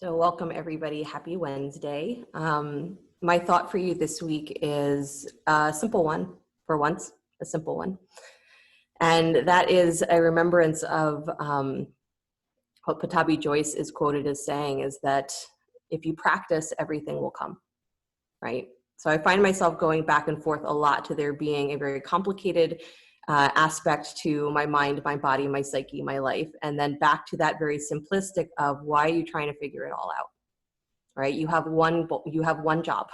So welcome everybody, happy Wednesday. My thought for you this week is a simple one, for once, a simple one. And that is a remembrance of what Patabi Joyce is quoted as saying, is that if you practice, everything will come, right? So I find myself going back and forth a lot to there being a very complicated aspect to my mind, my body, my psyche, my life, and then back to that very simplistic of why are you trying to figure it all out, right? You have one job,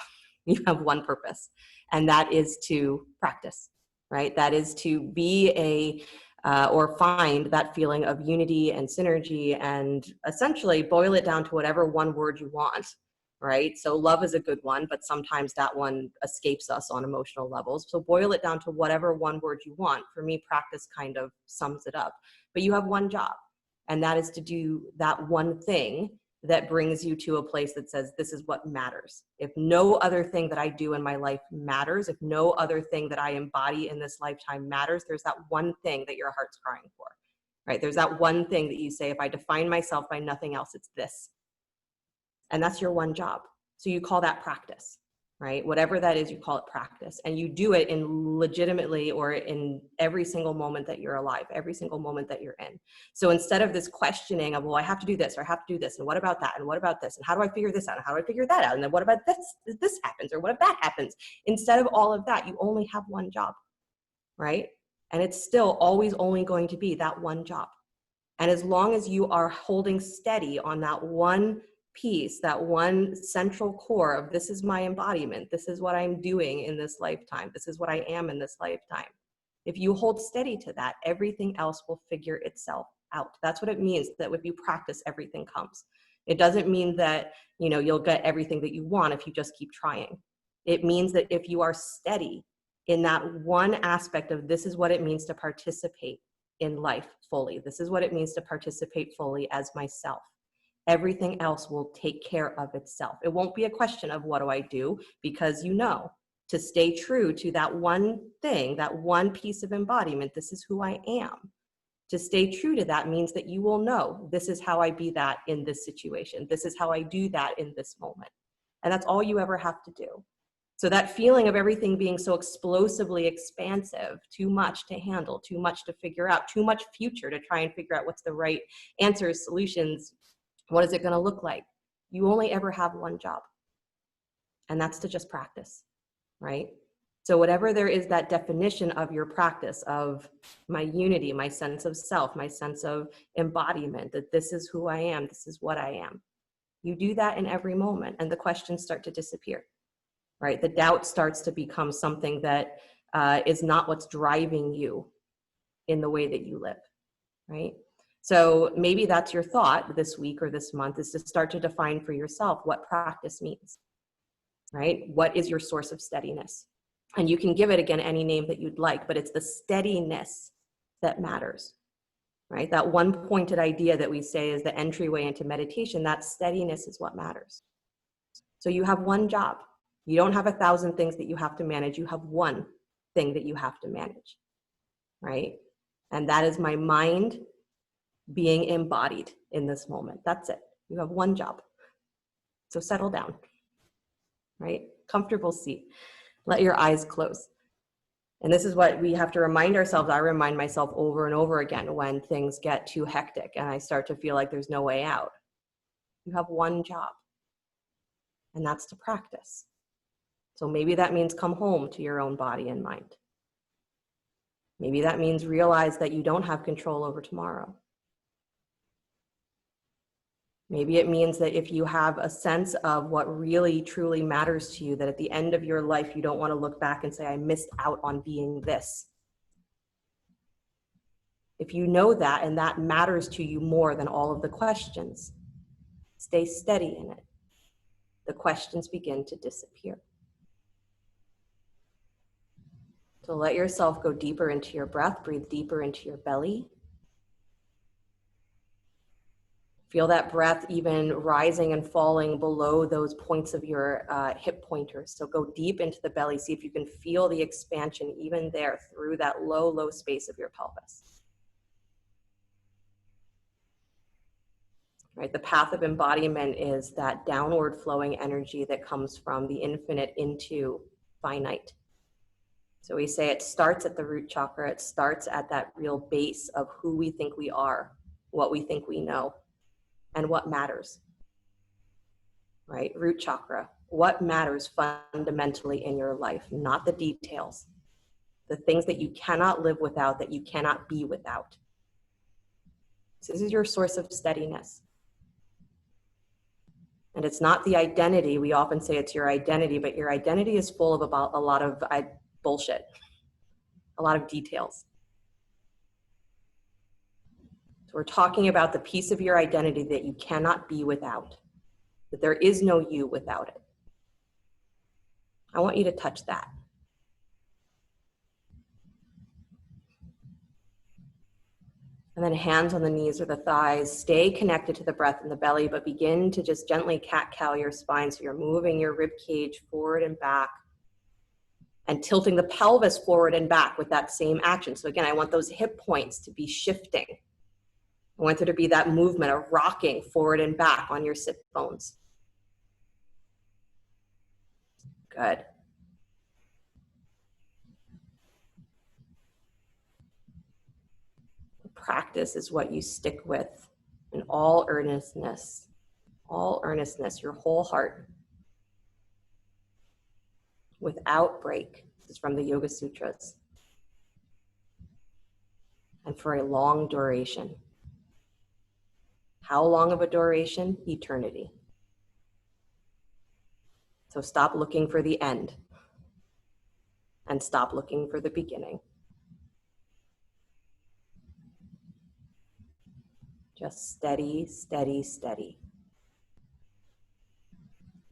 you have one purpose, and that is to practice, right? That is to be or find that feeling of unity and synergy, and essentially boil it down to whatever one word you want, right? So love is a good one, but sometimes that one escapes us on emotional levels. So boil it down to whatever one word you want. For me, practice kind of sums it up. But you have one job, and that is to do that one thing that brings you to a place that says, this is what matters. If no other thing that I do in my life matters, if no other thing that I embody in this lifetime matters, there's that one thing that your heart's crying for, right? There's that one thing that you say, if I define myself by nothing else, it's this. And that's your one job. So you call that practice, right? Whatever that is, you call it practice. And you do it in legitimately or in every single moment that you're alive, every single moment that you're in. So instead of this questioning of, well, I have to do this, or I have to do this, and what about that, and what about this, and how do I figure this out, and how do I figure that out, and then what about this happens, or what if that happens? Instead of all of that, you only have one job, right? And it's still always only going to be that one job. And as long as you are holding steady on that one piece, that one central core of this is my embodiment, this is what I'm doing in this lifetime, this is what I am in this lifetime. If you hold steady to that, everything else will figure itself out. That's what it means, that if you practice, everything comes. It doesn't mean that, you know, you'll get everything that you want if you just keep trying. It means that if you are steady in that one aspect of this is what it means to participate in life fully, this is what it means to participate fully as myself, everything else will take care of itself. It won't be a question of what do I do, because you know, to stay true to that one thing, that one piece of embodiment, this is who I am. To stay true to that means that you will know, this is how I be that in this situation. This is how I do that in this moment. And that's all you ever have to do. So that feeling of everything being so explosively expansive, too much to handle, too much to figure out, too much future to try and figure out what's the right answers, solutions, what is it going to look like? You only ever have one job, and that's to just practice, right? So whatever there is that definition of your practice, of my unity, my sense of self, my sense of embodiment, that this is who I am, this is what I am. You do that in every moment, and the questions start to disappear, right? The doubt starts to become something that is not what's driving you in the way that you live, right? So maybe that's your thought this week or this month, is to start to define for yourself what practice means, right? What is your source of steadiness? And you can give it, again, any name that you'd like, but it's the steadiness that matters, right? That one pointed idea that we say is the entryway into meditation, that steadiness is what matters. So you have one job. You don't have 1,000 things that you have to manage. You have one thing that you have to manage, right? And that is my mind being embodied in this moment. That's it. You have one job. So settle down, right? Comfortable seat. Let your eyes close. And this is what we have to remind ourselves. I remind myself over and over again when things get too hectic and I start to feel like there's no way out. You have one job, and that's to practice. So maybe that means come home to your own body and mind. Maybe that means realize that you don't have control over tomorrow. Maybe it means that if you have a sense of what really truly matters to you, that at the end of your life, you don't want to look back and say, I missed out on being this. If you know that, and that matters to you more than all of the questions, stay steady in it. The questions begin to disappear. So let yourself go deeper into your breath, breathe deeper into your belly. Feel that breath even rising and falling below those points of your hip pointers. So go deep into the belly. See if you can feel the expansion even there through that low, low space of your pelvis. right? The path of embodiment is that downward flowing energy that comes from the infinite into finite. So we say it starts at the root chakra. It starts at that real base of who we think we are, what we think we know, and what matters, right? Root chakra. What matters fundamentally in your life, not the details, the things that you cannot live without, that you cannot be without. This is your source of steadiness. And it's not the identity. We often say it's your identity, but your identity is full of about a lot of bullshit, a lot of details. So we're talking about the piece of your identity that you cannot be without, that there is no you without it. I want you to touch that. And then hands on the knees or the thighs. Stay connected to the breath in the belly, but begin to just gently cat-cow your spine. So you're moving your rib cage forward and back and tilting the pelvis forward and back with that same action. So again, I want those hip points to be shifting. I want there to be that movement of rocking forward and back on your sit bones. Good. Practice is what you stick with in all earnestness, your whole heart, without break. This is from the Yoga Sutras. And for a long duration. How long of a duration? Eternity. So stop looking for the end and stop looking for the beginning. Just steady, steady, steady.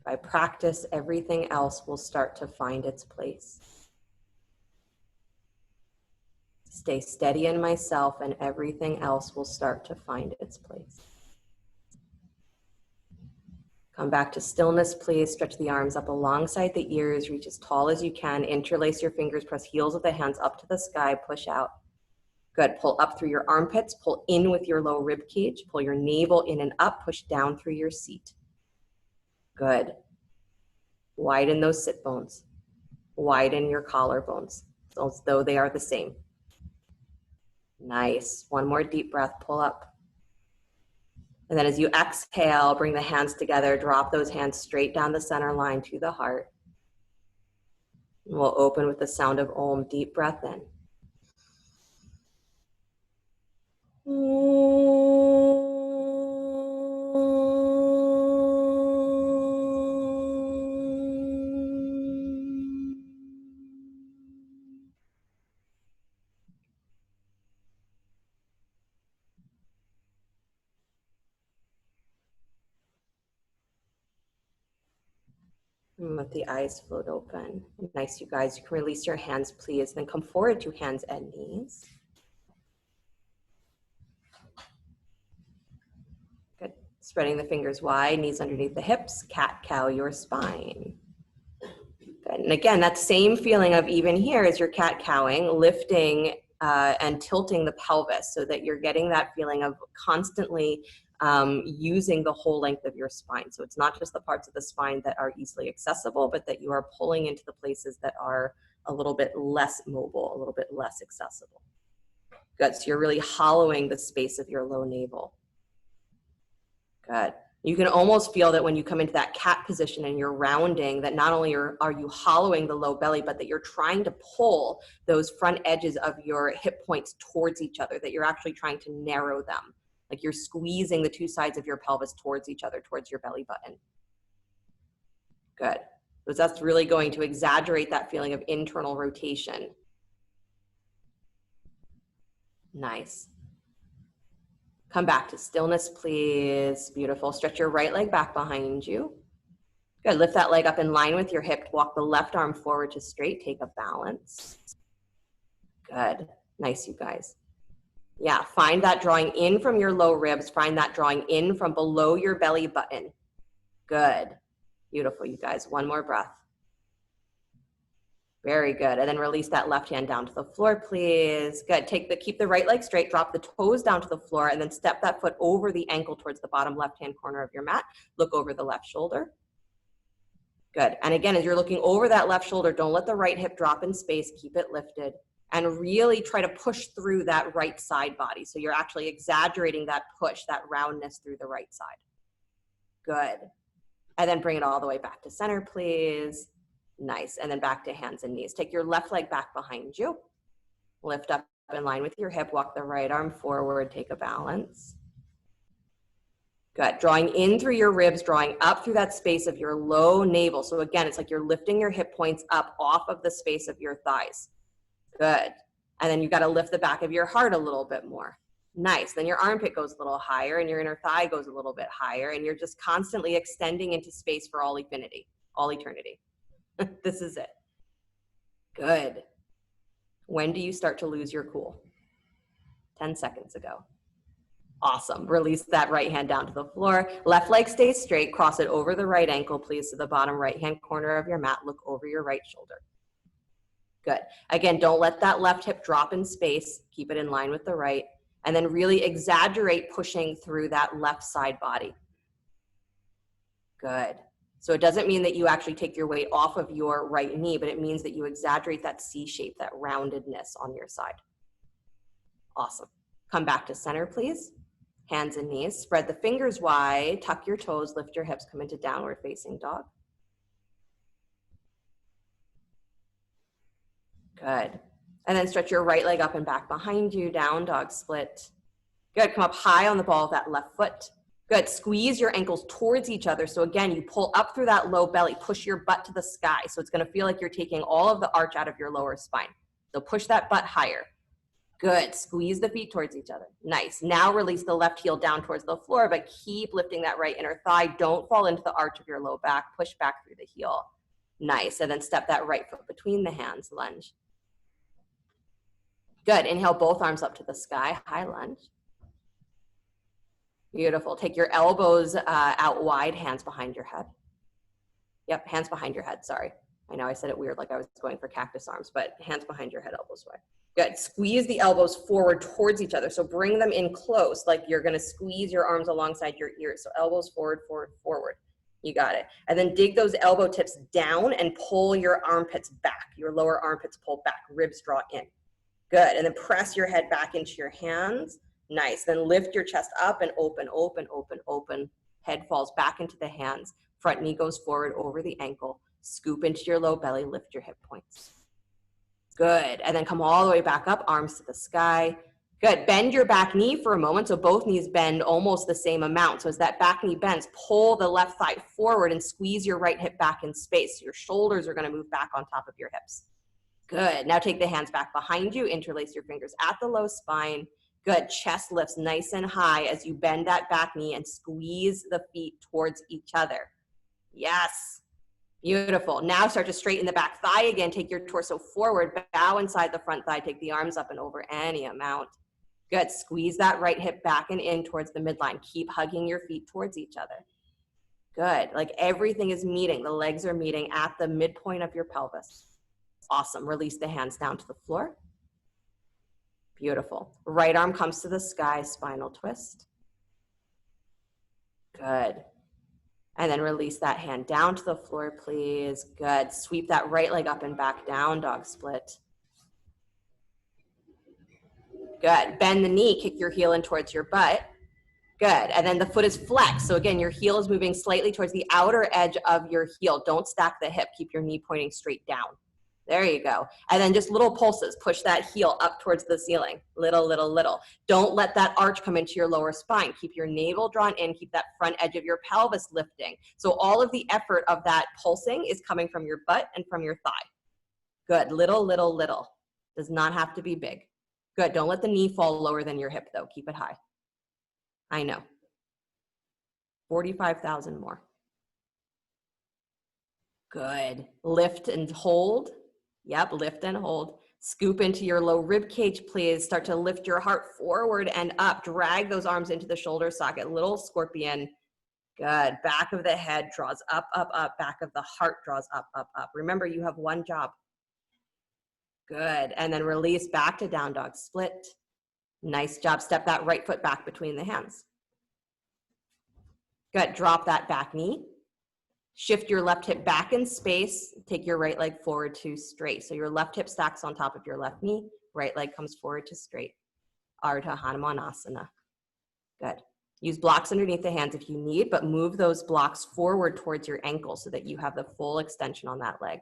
By practice, everything else will start to find its place. Stay steady in myself and everything else will start to find its place. Come back to stillness, please. Stretch the arms up alongside the ears. Reach as tall as you can. Interlace your fingers. Press heels of the hands up to the sky. Push out. Good. Pull up through your armpits. Pull in with your low rib cage. Pull your navel in and up. Push down through your seat. Good. Widen those sit bones. Widen your collarbones, as though they are the same. Nice. One more deep breath. Pull up. And then as you exhale, bring the hands together. Drop those hands straight down the center line to the heart. And we'll open with the sound of Om. Deep breath in. And let the eyes float open. Nice, you guys. You can release your hands, please. Then come forward to hands and knees. Good. Spreading the fingers wide, knees underneath the hips. Cat-cow your spine. Good. And again, that same feeling of even here as you're cat-cowing, lifting and tilting the pelvis so that you're getting that feeling of constantly using the whole length of your spine. So it's not just the parts of the spine that are easily accessible, but that you are pulling into the places that are a little bit less mobile, a little bit less accessible. Good. So you're really hollowing the space of your low navel. Good. You can almost feel that when you come into that cat position and you're rounding, that not only are you hollowing the low belly, but that you're trying to pull those front edges of your hip points towards each other, that you're actually trying to narrow them. Like you're squeezing the two sides of your pelvis towards each other, towards your belly button. Good. Because that's really going to exaggerate that feeling of internal rotation. Nice. Come back to stillness, please. Beautiful. Stretch your right leg back behind you. Good. Lift that leg up in line with your hip. Walk the left arm forward to straight. Take a balance. Good. Nice, you guys. Yeah, find that drawing in from your low ribs. Find that drawing in from below your belly button. Good. Beautiful, you guys. One more breath. Very good. And then release that left hand down to the floor, please. Good. Keep the right leg straight, drop the toes down to the floor, and then step that foot over the ankle towards the bottom left-hand corner of your mat. Look over the left shoulder. Good. And again, as you're looking over that left shoulder, don't let the right hip drop in space. Keep it lifted. And really try to push through that right side body. So you're actually exaggerating that push, that roundness through the right side. Good. And then bring it all the way back to center, please. Nice. And then back to hands and knees. Take your left leg back behind you. Lift up in line with your hip. Walk the right arm forward. Take a balance. Good. Drawing in through your ribs, drawing up through that space of your low navel. So again, it's like you're lifting your hip points up off of the space of your thighs. Good. And then you've got to lift the back of your heart a little bit more. Nice. Then your armpit goes a little higher and your inner thigh goes a little bit higher, and you're just constantly extending into space for all infinity, all eternity. This is it. Good. When do you start to lose your cool? 10 seconds ago. Awesome. Release that right hand down to the floor. Left leg stays straight. Cross it over the right ankle, please, to the bottom right hand corner of your mat. Look over your right shoulder. Good. Again, don't let that left hip drop in space. Keep it in line with the right. And then really exaggerate pushing through that left side body. Good. So it doesn't mean that you actually take your weight off of your right knee, but it means that you exaggerate that C shape, that roundedness on your side. Awesome. Come back to center, please. Hands and knees. Spread the fingers wide. Tuck your toes. Lift your hips. Come into downward facing dog. Good. And then stretch your right leg up and back behind you, down dog split. Good. Come up high on the ball of that left foot. Good. Squeeze your ankles towards each other. So again, you pull up through that low belly, push your butt to the sky. So it's going to feel like you're taking all of the arch out of your lower spine. So push that butt higher. Good. Squeeze the feet towards each other. Nice. Now release the left heel down towards the floor, but keep lifting that right inner thigh. Don't fall into the arch of your low back. Push back through the heel. Nice. And then step that right foot between the hands. Lunge. Good. Inhale both arms up to the sky. High lunge. Beautiful. Take your elbows out wide, hands behind your head. Yep, hands behind your head. Sorry. I know I said it weird like I was going for cactus arms, but hands behind your head, elbows wide. Good. Squeeze the elbows forward towards each other. So bring them in close, like you're going to squeeze your arms alongside your ears. So elbows forward, forward, forward. You got it. And then dig those elbow tips down and pull your armpits back. Your lower armpits pull back. Ribs draw in. Good. And then press your head back into your hands. Nice. Then lift your chest up and open, open, open, open. Head falls back into the hands. Front knee goes forward over the ankle. Scoop into your low belly. Lift your hip points. Good. And then come all the way back up, arms to the sky. Good. Bend your back knee for a moment. So both knees bend almost the same amount. So as that back knee bends, pull the left thigh forward and squeeze your right hip back in space. So your shoulders are going to move back on top of your hips. Good. Now take the hands back behind you. Interlace your fingers at the low spine. Good. Chest lifts nice and high as you bend that back knee and squeeze the feet towards each other. Yes. Beautiful. Now start to straighten the back thigh again. Take your torso forward, bow inside the front thigh. Take the arms up and over any amount. Good. Squeeze that right hip back and in towards the midline. Keep hugging your feet towards each other. Good. Like everything is meeting. The legs are meeting at the midpoint of your pelvis. Awesome. Release the hands down to the floor. Beautiful. Right arm comes to the sky, spinal twist. Good. And then release that hand down to the floor, please. Good. Sweep that right leg up and back down, dog split. Good. Bend the knee, kick your heel in towards your butt. Good. And then the foot is flexed. So again, your heel is moving slightly towards the outer edge of your heel. Don't stack the hip. Keep your knee pointing straight down. There you go. And then just little pulses. Push that heel up towards the ceiling. Little, little, little. Don't let that arch come into your lower spine. Keep your navel drawn in. Keep that front edge of your pelvis lifting. So all of the effort of that pulsing is coming from your butt and from your thigh. Good. Little, little, little. Does not have to be big. Good. Don't let the knee fall lower than your hip, though. Keep it high. I know. 45,000 more. Good. Lift and hold. Yep, lift and hold. Scoop into your low rib cage, please. Start to lift your heart forward and up. Drag those arms into the shoulder socket. Little scorpion. Good. Back of the head draws up, up, up. Back of the heart draws up, up, up. Remember, you have one job. Good. And then release back to down dog split. Nice job. Step that right foot back between the hands. Good. Drop that back knee. Shift your left hip back in space. Take your right leg forward to straight. So your left hip stacks on top of your left knee. Right leg comes forward to straight. Ardha Hanumanasana. Good. Use blocks underneath the hands if you need, but move those blocks forward towards your ankle so that you have the full extension on that leg.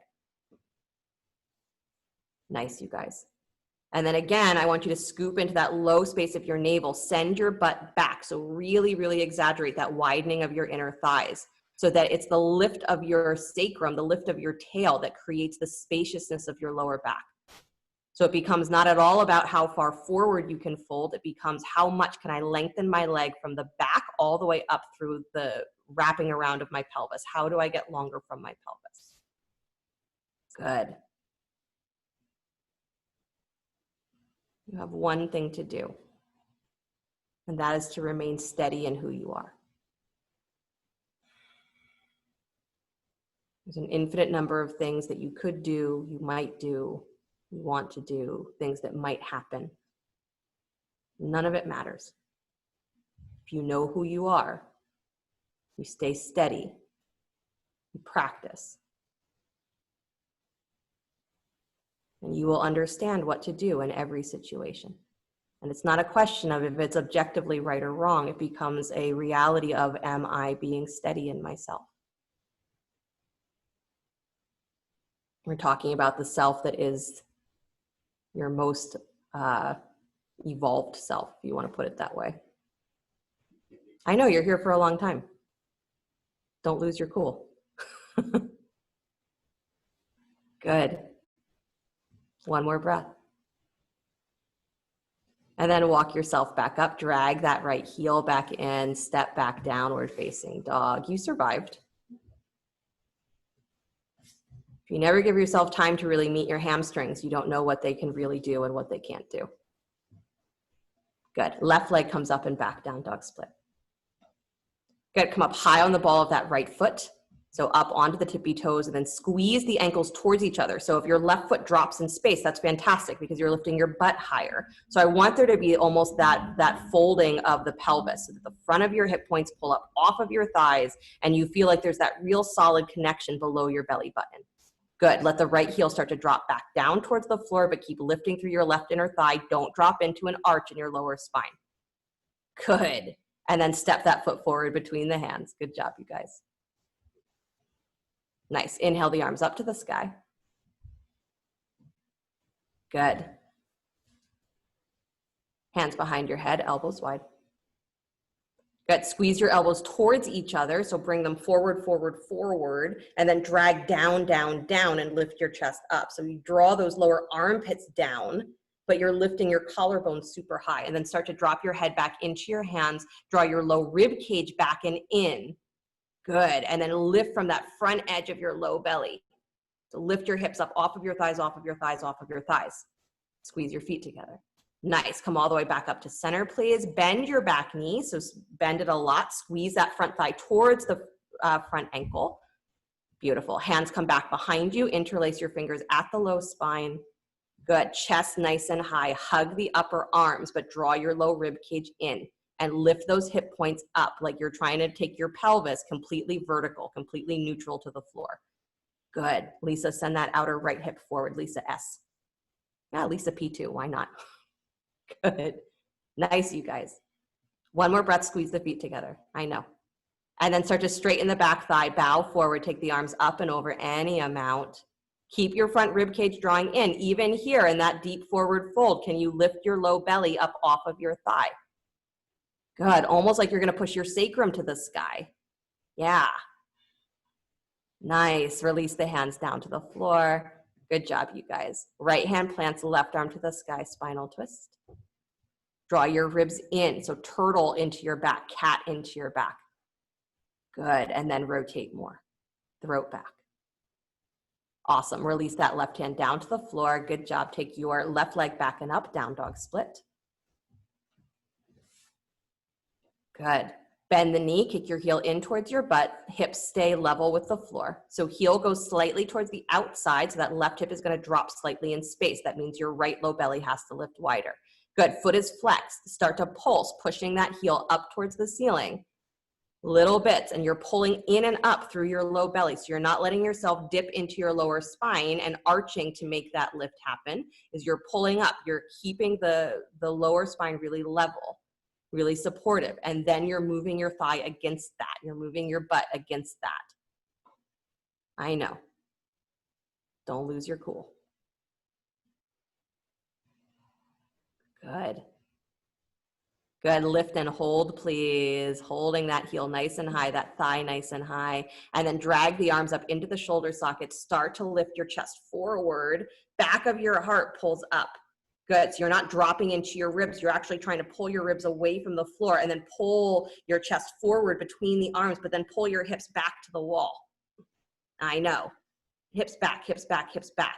Nice, you guys. And then again, I want you to scoop into that low space of your navel. Send your butt back. So really, really exaggerate that widening of your inner thighs so that it's the lift of your sacrum, the lift of your tail that creates the spaciousness of your lower back. So it becomes not at all about how far forward you can fold. It becomes how much can I lengthen my leg from the back all the way up through the wrapping around of my pelvis. How do I get longer from my pelvis? Good. You have one thing to do, and that is to remain steady in who you are. There's an infinite number of things that you could do, you might do, you want to do, things that might happen. None of it matters. If you know who you are, you stay steady, you practice, and you will understand what to do in every situation. And it's not a question of if it's objectively right or wrong. It becomes a reality of, am I being steady in myself? We're talking about the self that is your most evolved self, if you want to put it that way. I know you're here for a long time. Don't lose your cool. Good. One more breath. And then walk yourself back up, drag that right heel back in, step back downward facing dog. You survived. If you never give yourself time to really meet your hamstrings, you don't know what they can really do and what they can't do. Good. Left leg comes up and back, down dog split. Good. Come up high on the ball of that right foot. So up onto the tippy toes and then squeeze the ankles towards each other. So if your left foot drops in space, that's fantastic because you're lifting your butt higher. So I want there to be almost that folding of the pelvis so that the front of your hip points pull up off of your thighs and you feel like there's that real solid connection below your belly button. Good. Let the right heel start to drop back down towards the floor, but keep lifting through your left inner thigh. Don't drop into an arch in your lower spine. Good. And then step that foot forward between the hands. Good job, you guys. Nice. Inhale the arms up to the sky. Good. Hands behind your head, elbows wide. Good. Squeeze your elbows towards each other. So bring them forward, forward, forward, and then drag down, down, down, and lift your chest up. So you draw those lower armpits down, but you're lifting your collarbone super high. And then start to drop your head back into your hands. Draw your low rib cage back and in. Good. And then lift from that front edge of your low belly. So lift your hips up off of your thighs, off of your thighs, off of your thighs. Squeeze your feet together. Nice. Come all the way back up to center, please. Bend your back knee. So bend it a lot. Squeeze that front thigh towards the front ankle. Beautiful. Hands come back behind you. Interlace your fingers at the low spine. Good. Chest nice and high. Hug the upper arms, but draw your low rib cage in. And lift those hip points up like you're trying to take your pelvis completely vertical, completely neutral to the floor. Good. Lisa, send that outer right hip forward. Lisa S. Yeah, Lisa P2. Why not? Good. Nice, you guys. One more breath. Squeeze the feet together. I know. And then start to straighten the back thigh. Bow forward. Take the arms up and over any amount. Keep your front rib cage drawing in. Even here in that deep forward fold, can you lift your low belly up off of your thigh? Good. Almost like you're going to push your sacrum to the sky. Yeah. Nice. Release the hands down to the floor. Good job, you guys. Right hand plants left arm to the sky, spinal twist. Draw your ribs in. So turtle into your back, cat into your back. Good. And then rotate more. Throat back. Awesome. Release that left hand down to the floor. Good job. Take your left leg back and up, down dog split. Good. Bend the knee, kick your heel in towards your butt, hips stay level with the floor. So heel goes slightly towards the outside, so that left hip is gonna drop slightly in space. That means your right low belly has to lift wider. Good, foot is flexed. Start to pulse, pushing that heel up towards the ceiling. Little bits, and you're pulling in and up through your low belly. So you're not letting yourself dip into your lower spine and arching to make that lift happen. Is you're pulling up, you're keeping the lower spine really level, really supportive. And then you're moving your thigh against that. You're moving your butt against that. I know. Don't lose your cool. Good. Good, lift and hold, please. Holding that heel nice and high, that thigh nice and high. And then drag the arms up into the shoulder sockets. Start to lift your chest forward. Back of your heart pulls up. Good, so you're not dropping into your ribs. You're actually trying to pull your ribs away from the floor and then pull your chest forward between the arms, but then pull your hips back to the wall. I know. Hips back, hips back, hips back.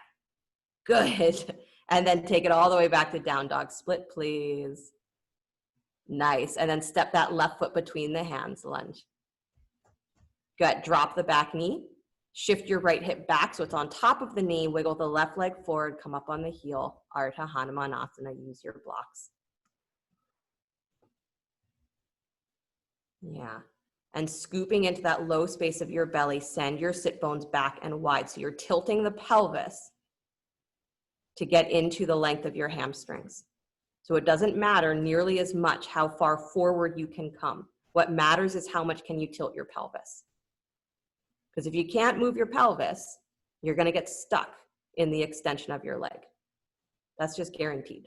Good. And then take it all the way back to down dog split, please. Nice, and then step that left foot between the hands, lunge. Good, drop the back knee. Shift your right hip back so it's on top of the knee. Wiggle the left leg forward, come up on the heel. Ardha Hanumanasana, use your blocks. Yeah, and scooping into that low space of your belly, send your sit bones back and wide. So you're tilting the pelvis to get into the length of your hamstrings. So it doesn't matter nearly as much how far forward you can come. What matters is how much can you tilt your pelvis. Because if you can't move your pelvis, you're gonna get stuck in the extension of your leg. That's just guaranteed.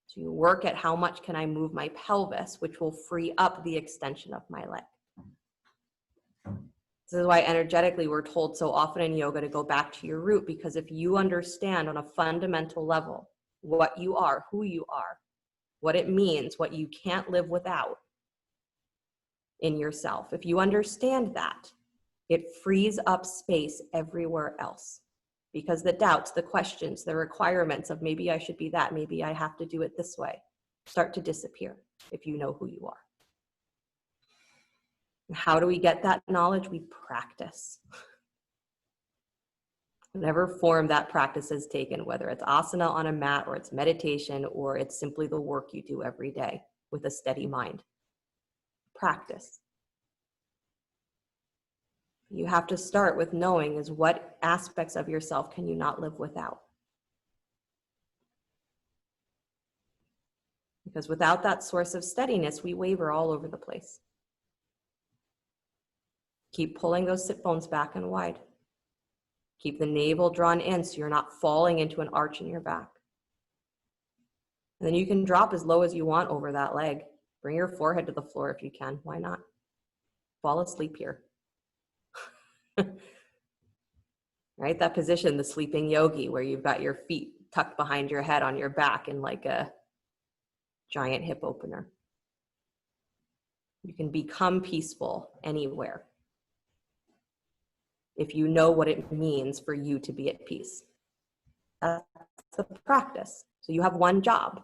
So you work at how much can I move my pelvis, which will free up the extension of my leg. This is why energetically we're told so often in yoga to go back to your root, because if you understand on a fundamental level what you are, who you are, what it means, what you can't live without in yourself. If you understand that, it frees up space everywhere else, because the doubts, the questions, the requirements of maybe I should be that, maybe I have to do it this way, start to disappear if you know who you are. How do we get that knowledge? We practice. Whatever form that practice is taken, whether it's asana on a mat or it's meditation or it's simply the work you do every day with a steady mind. Practice. You have to start with knowing is what aspects of yourself can you not live without? Because without that source of steadiness, we waver all over the place. Keep pulling those sit bones back and wide. Keep the navel drawn in so you're not falling into an arch in your back. And then you can drop as low as you want over that leg. Bring your forehead to the floor if you can. Why not? Fall asleep here. Right? That position, the sleeping yogi, where you've got your feet tucked behind your head on your back in like a giant hip opener. You can become peaceful anywhere if you know what it means for you to be at peace. That's the practice. So you have one job.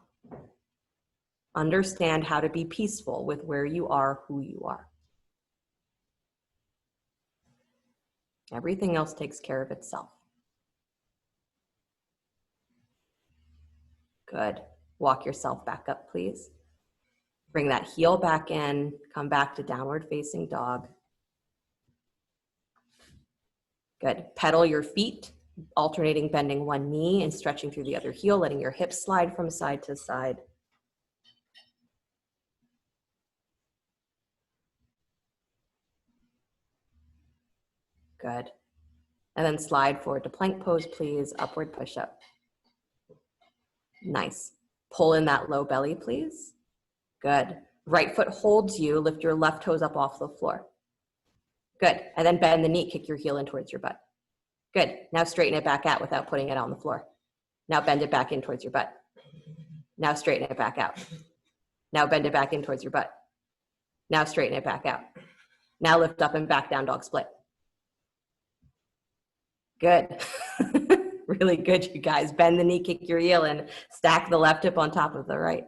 Understand how to be peaceful with where you are, who you are. Everything else takes care of itself. Good. Walk yourself back up, please. Bring that heel back in. Come back to downward facing dog. Good. Pedal your feet, alternating bending one knee and stretching through the other heel, letting your hips slide from side to side. Good. And then slide forward to plank pose, please. Upward push-up. Nice. Pull in that low belly, please. Good. Right foot holds you. Lift your left toes up off the floor. Good. And then bend the knee. Kick your heel in towards your butt. Good. Now straighten it back out without putting it on the floor. Now bend it back in towards your butt. Now straighten it back out. Now bend it back in towards your butt. Now straighten it back out. Now lift up and back down dog split. Good. Really good, you guys. Bend the knee, kick your heel, and stack the left hip on top of the right.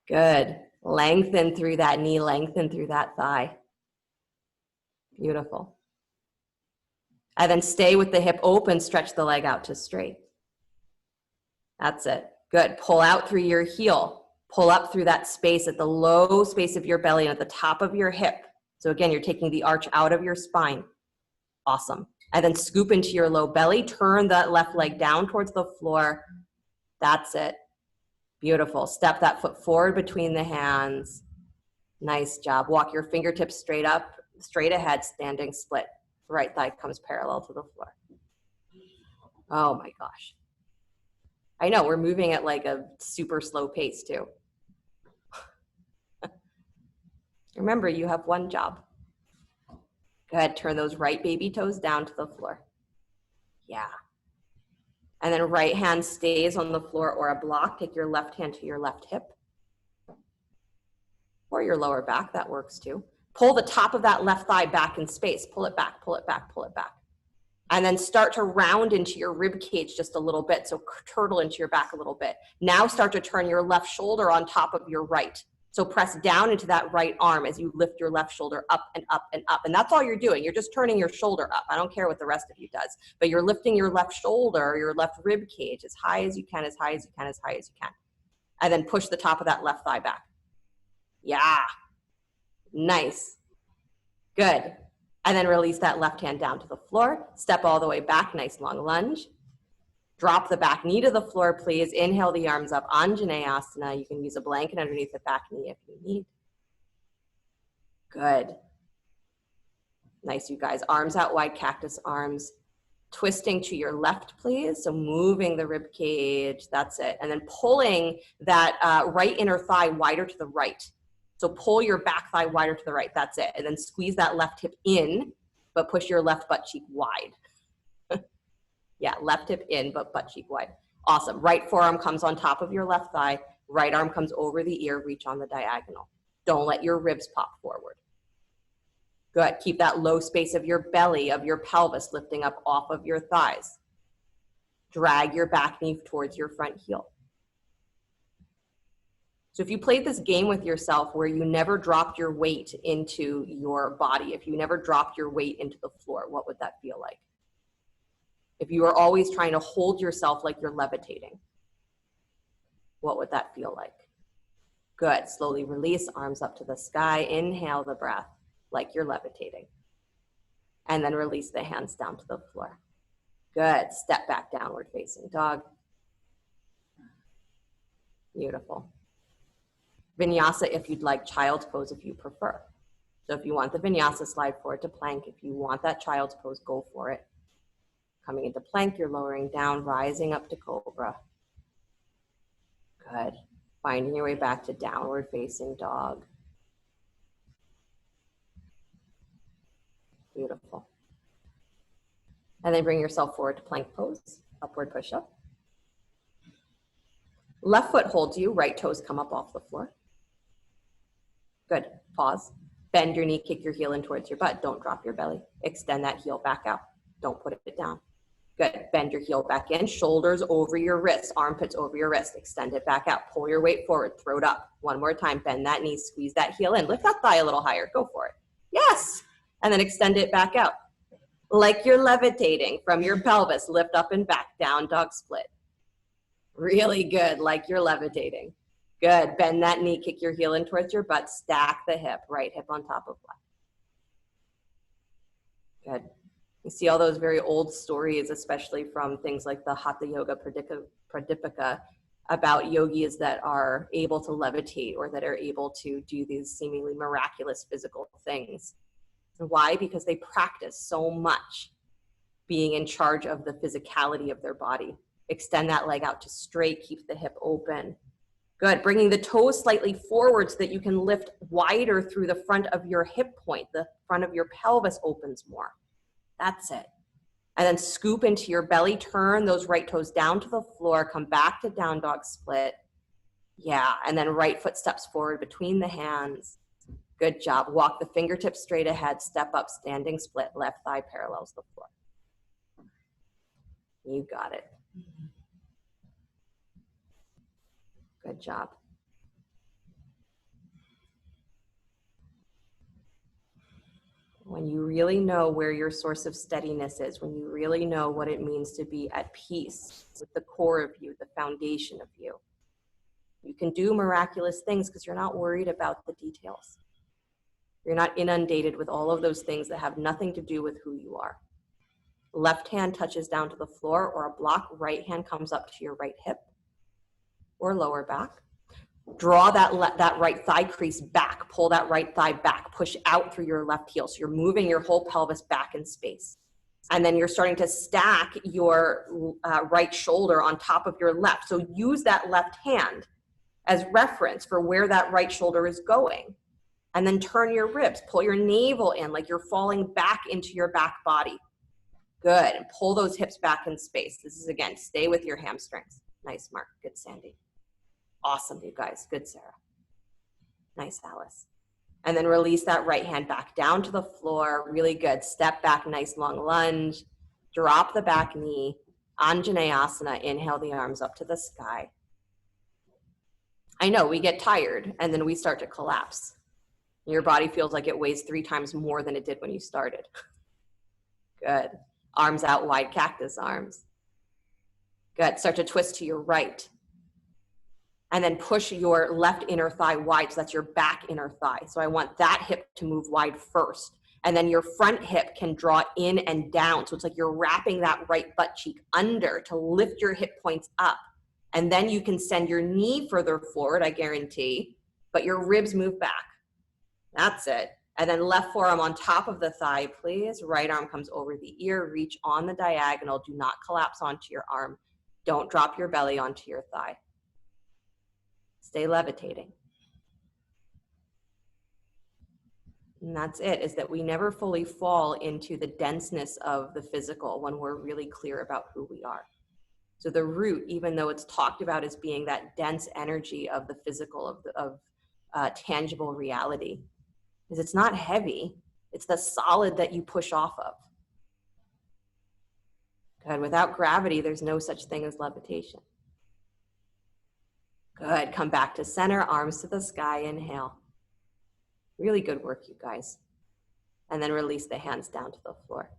Good. Lengthen through that knee, lengthen through that thigh. Beautiful. And then stay with the hip open, stretch the leg out to straight. That's it. Good. Pull out through your heel. Pull up through that space at the low space of your belly and at the top of your hip. So again, you're taking the arch out of your spine. Awesome. And then scoop into your low belly. Turn that left leg down towards the floor. That's it. Beautiful. Step that foot forward between the hands. Nice job. Walk your fingertips straight up, straight ahead, standing split. Right thigh comes parallel to the floor. Oh my gosh. I know, we're moving at like a super slow pace too. Remember, you have one job. Go ahead, turn those right baby toes down to the floor. Yeah. And then right hand stays on the floor or a block. Take your left hand to your left hip. Or your lower back, that works too. Pull the top of that left thigh back in space. Pull it back, pull it back, pull it back. And then start to round into your rib cage just a little bit. So turtle into your back a little bit. Now start to turn your left shoulder on top of your right. So press down into that right arm as you lift your left shoulder up and up and up. And that's all you're doing. You're just turning your shoulder up. I don't care what the rest of you does, but you're lifting your left shoulder, your left rib cage as high as you can, as high as you can, as high as you can. And then push the top of that left thigh back. Yeah. Nice. Good. And then release that left hand down to the floor. Step all the way back, nice long lunge. Drop the back knee to the floor, please. Inhale the arms up, Anjaneyasana. You can use a blanket underneath the back knee if you need. Good. Nice, you guys. Arms out wide, cactus arms. Twisting to your left, please. So moving the rib cage, that's it. And then pulling that right inner thigh wider to the right. So pull your back thigh wider to the right, that's it. And then squeeze that left hip in, but push your left butt cheek wide. Yeah, left hip in, but butt cheek wide. Awesome. Right forearm comes on top of your left thigh. Right arm comes over the ear, reach on the diagonal. Don't let your ribs pop forward. Good. Keep that low space of your belly, of your pelvis, lifting up off of your thighs. Drag your back knee towards your front heel. So if you played this game with yourself where you never dropped your weight into your body, if you never dropped your weight into the floor, what would that feel like? If you were always trying to hold yourself like you're levitating, what would that feel like? Good. Slowly release, arms up to the sky. Inhale the breath like you're levitating. And then release the hands down to the floor. Good. Step back, downward facing dog. Beautiful. Vinyasa if you'd like, child's pose if you prefer. So if you want the vinyasa, slide forward to plank. If you want that child's pose, go for it. Coming into plank, you're lowering down, rising up to cobra. Good. Finding your way back to downward facing dog. Beautiful. And then bring yourself forward to plank pose, upward push up. Left foot holds you, right toes come up off the floor. Good. Pause. Bend your knee, kick your heel in towards your butt. Don't drop your belly. Extend that heel back out. Don't put it down. Good. Bend your heel back in, shoulders over your wrists, armpits over your wrist. Extend it back out. Pull your weight forward, throw it up. One more time. Bend that knee, squeeze that heel in. Lift that thigh a little higher. Go for it. Yes. And then extend it back out. Like you're levitating from your pelvis. Lift up and back, down dog split. Really good, like you're levitating. Good. Bend that knee, kick your heel in towards your butt, stack the hip, right hip on top of left. Good. You see all those very old stories, especially from things like the Hatha Yoga Pradipika, about yogis that are able to levitate or that are able to do these seemingly miraculous physical things. Why? Because they practice so much being in charge of the physicality of their body. Extend that leg out to straight, keep the hip open. Good. Bringing the toes slightly forward so that you can lift wider through the front of your hip point. The front of your pelvis opens more. That's it. And then scoop into your belly, turn those right toes down to the floor, come back to down dog split. Yeah, and then right foot steps forward between the hands. Good job. Walk the fingertips straight ahead, step up, standing split, left thigh parallels the floor. You got it. Good job. when you really know where your source of steadiness is, when you really know what it means to be at peace with the core of you, the foundation of you, you can do miraculous things because you're not worried about the details. You're not inundated with all of those things that have nothing to do with who you are. Left hand touches down to the floor or a block, right hand comes up to your right hip or lower back. Draw that right thigh crease back, pull that right thigh back, push out through your left heel. So you're moving your whole pelvis back in space. And then you're starting to stack your right shoulder on top of your left. So use that left hand as reference for where that right shoulder is going. And then turn your ribs, pull your navel in like you're falling back into your back body. Good, and pull those hips back in space. This is, again, stay with your hamstrings. Nice, Mark, good, Sandy. Awesome, you guys, good, Sarah. Nice, Alice. And then release that right hand back down to the floor, really good. Step back, nice long lunge. Drop the back knee, Anjaneyasana, inhale the arms up to the sky. I know, we get tired and then we start to collapse. Your body feels like it weighs 3 times more than it did when you started. Good. Arms out wide, cactus arms. Good. Start to twist to your right. And then push your left inner thigh wide. So that's your back inner thigh. So I want that hip to move wide first. And then your front hip can draw in and down. So it's like you're wrapping that right butt cheek under to lift your hip points up. And then you can send your knee further forward, I guarantee, but your ribs move back. That's it. And then left forearm on top of the thigh, please. Right arm comes over the ear. Reach on the diagonal. Do not collapse onto your arm. Don't drop your belly onto your thigh. Stay levitating. And that's it, is that we never fully fall into the denseness of the physical when we're really clear about who we are. So the root, even though it's talked about as being that dense energy of the physical, of tangible reality, is it's not heavy. It's the solid that you push off of. Good. Without gravity, there's no such thing as levitation. Good. Come back to center, arms to the sky. Inhale. Really good work, you guys. And then release the hands down to the floor.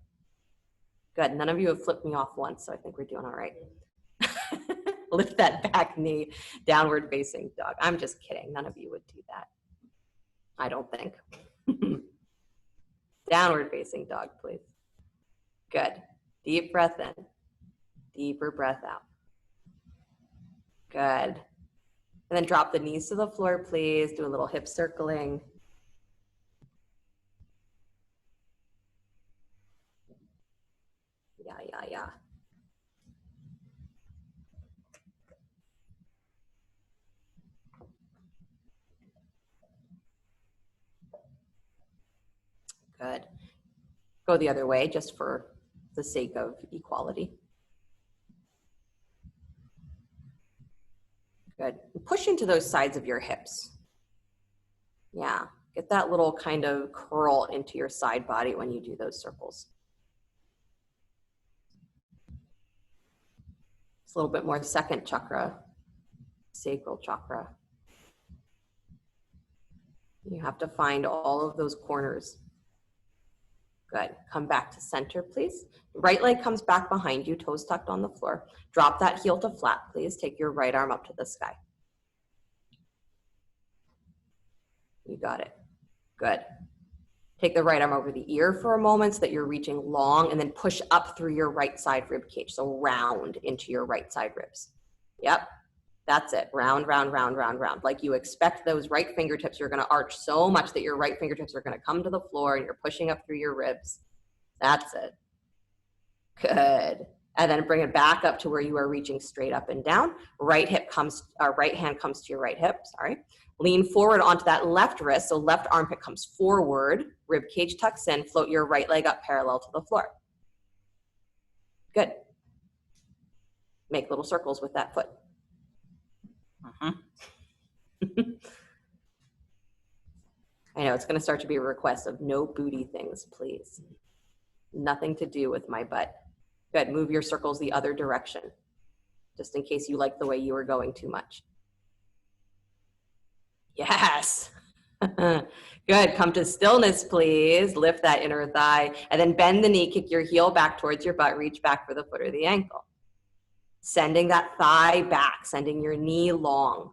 Good. None of you have flipped me off once, so I think we're doing all right. Lift that back knee, downward facing dog. I'm just kidding. None of you would do that. I don't think. Downward facing dog, please. Good. Deep breath in. Deeper breath out. Good. And then drop the knees to the floor, please. Do a little hip circling. Yeah. Good. Go the other way just for the sake of equality. Good. Push into those sides of your hips. Yeah. Get that little kind of curl into your side body when you do those circles. It's a little bit more second chakra, sacral chakra. You have to find all of those corners. Good. Come back to center, please. Right leg comes back behind you, toes tucked on the floor. Drop that heel to flat, please. Take your right arm up to the sky. You got it. Good. Take the right arm over the ear for a moment so that you're reaching long, and then push up through your right side rib cage. So round into your right side ribs. Yep. That's it. Round, round, round, round, round. Like you expect those right fingertips, you're going to arch so much that your right fingertips are going to come to the floor and you're pushing up through your ribs. That's it. Good. And then bring it back up to where you are reaching straight up and down. Right hand comes to your right hip, sorry. Lean forward onto that left wrist. So left armpit comes forward, rib cage tucks in, float your right leg up parallel to the floor. Good. Make little circles with that foot. I know it's going to start to be a request of no booty things, please. Nothing to do with my butt. Good. Move your circles the other direction, just in case you like the way you were going too much. Yes. Good. Come to stillness, please. Lift that inner thigh and then bend the knee, kick your heel back towards your butt, reach back for the foot or the ankle. Sending that thigh back, sending your knee long,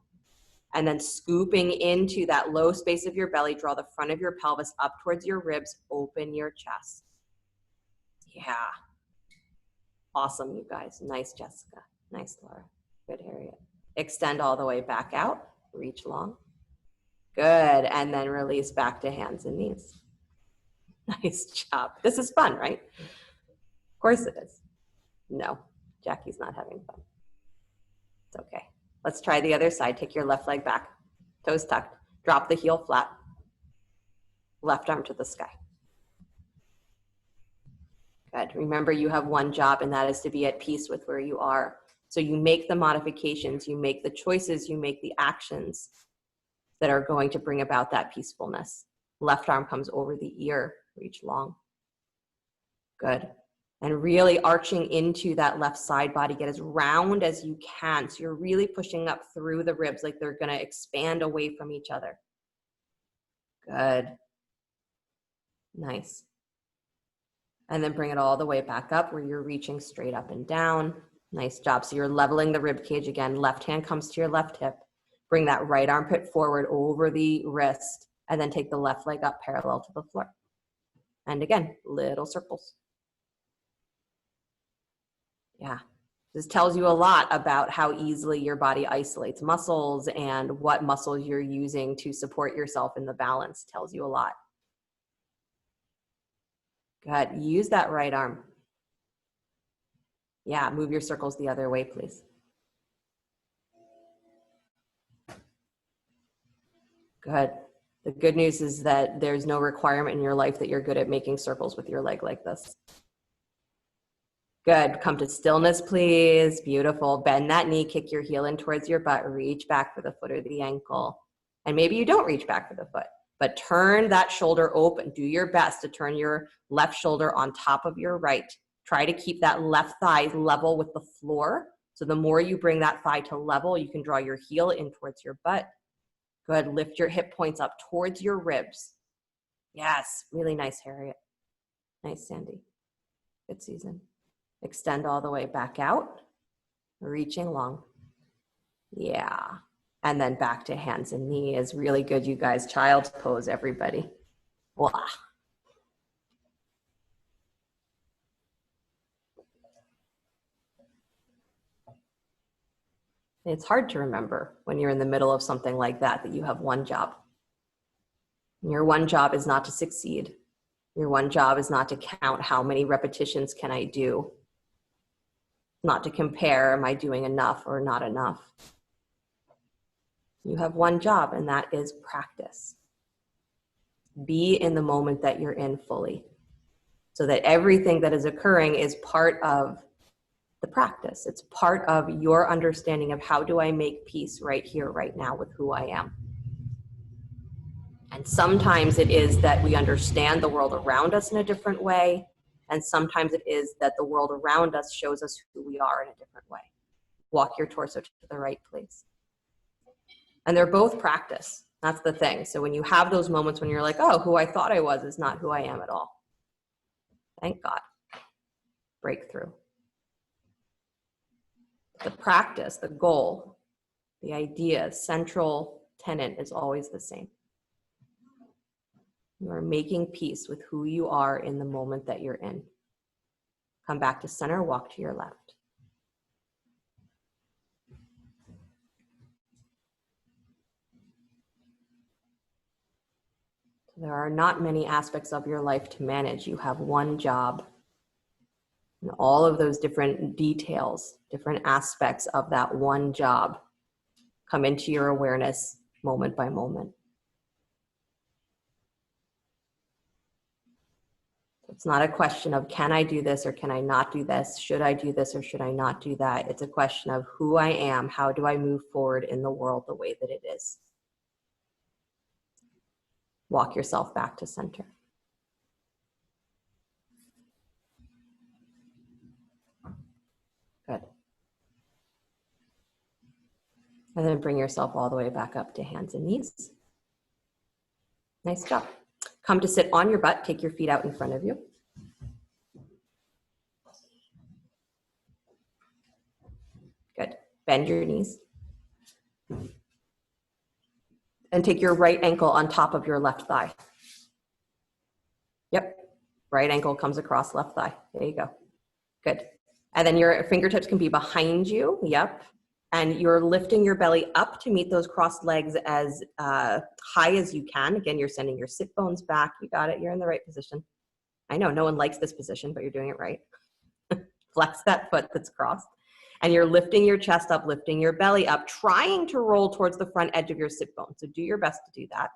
and then scooping into that low space of your belly. Draw the front of your pelvis up towards your ribs, open your chest. Yeah. Awesome, you guys. Nice, Jessica. Nice, Laura. Good, Harriet. Extend all the way back out, reach long. Good, and then release back to hands and knees. Nice job. This is fun, right? Of course it is. No, Jackie's not having fun. It's okay. Let's try the other side. Take your left leg back, toes tucked. Drop the heel flat. Left arm to the sky. Good. Remember, you have one job, and that is to be at peace with where you are. So you make the modifications, you make the choices, you make the actions that are going to bring about that peacefulness. Left arm comes over the ear, reach long. Good. And really arching into that left side body, get as round as you can. So you're really pushing up through the ribs like they're going to expand away from each other. Good. Nice. And then bring it all the way back up where you're reaching straight up and down. Nice job. So you're leveling the rib cage again. Left hand comes to your left hip. Bring that right armpit forward over the wrist, and then take the left leg up parallel to the floor. And again, little circles. Yeah. This tells you a lot about how easily your body isolates muscles and what muscles you're using to support yourself in the balance. Tells you a lot. Good. Use that right arm. Yeah, move your circles the other way, please. Good. The good news is that there's no requirement in your life that you're good at making circles with your leg like this. Good. Come to stillness, please. Beautiful. Bend that knee, kick your heel in towards your butt, reach back for the foot or the ankle. And maybe you don't reach back for the foot, but turn that shoulder open. Do your best to turn your left shoulder on top of your right. Try to keep that left thigh level with the floor. So the more you bring that thigh to level, you can draw your heel in towards your butt. Good. Lift your hip points up towards your ribs. Yes. Really nice, Harriet. Nice, Sandy. Good, Susan. Extend all the way back out, reaching long. Yeah. And then back to hands and knees. Really good, you guys. Child's pose, everybody. Blah. It's hard to remember when you're in the middle of something like that you have one job. And your one job is not to succeed. Your one job is not to count how many repetitions can I do. Not to compare, am I doing enough or not enough? You have one job, and that is practice. Be in the moment that you're in fully, so that everything that is occurring is part of the practice. It's part of your understanding of how do I make peace right here, right now with who I am. And sometimes it is that we understand the world around us in a different way. And sometimes it is that the world around us shows us who we are in a different way. Walk your torso to the right, please. And they're both practice. That's the thing. So when you have those moments when you're like, oh, who I thought I was is not who I am at all. Thank God. Breakthrough. The practice, the goal, the idea, central tenet is always the same. You are making peace with who you are in the moment that you're in. Come back to center, walk to your left. There are not many aspects of your life to manage. You have one job. And all of those different details, different aspects of that one job come into your awareness moment by moment. It's not a question of can I do this or can I not do this? Should I do this or should I not do that? It's a question of who I am. How do I move forward in the world the way that it is? Walk yourself back to center. Good. And then bring yourself all the way back up to hands and knees. Nice job. Come to sit on your butt. Take your feet out in front of you. Good. Bend your knees. And take your right ankle on top of your left thigh. Yep. Right ankle comes across left thigh. There you go. Good. And then your fingertips can be behind you. Yep. And you're lifting your belly up to meet those crossed legs as high as you can. Again, you're sending your sit bones back. You got it. You're in the right position. I know no one likes this position, but you're doing it right. Flex that foot that's crossed. And you're lifting your chest up, lifting your belly up, trying to roll towards the front edge of your sit bone. So do your best to do that.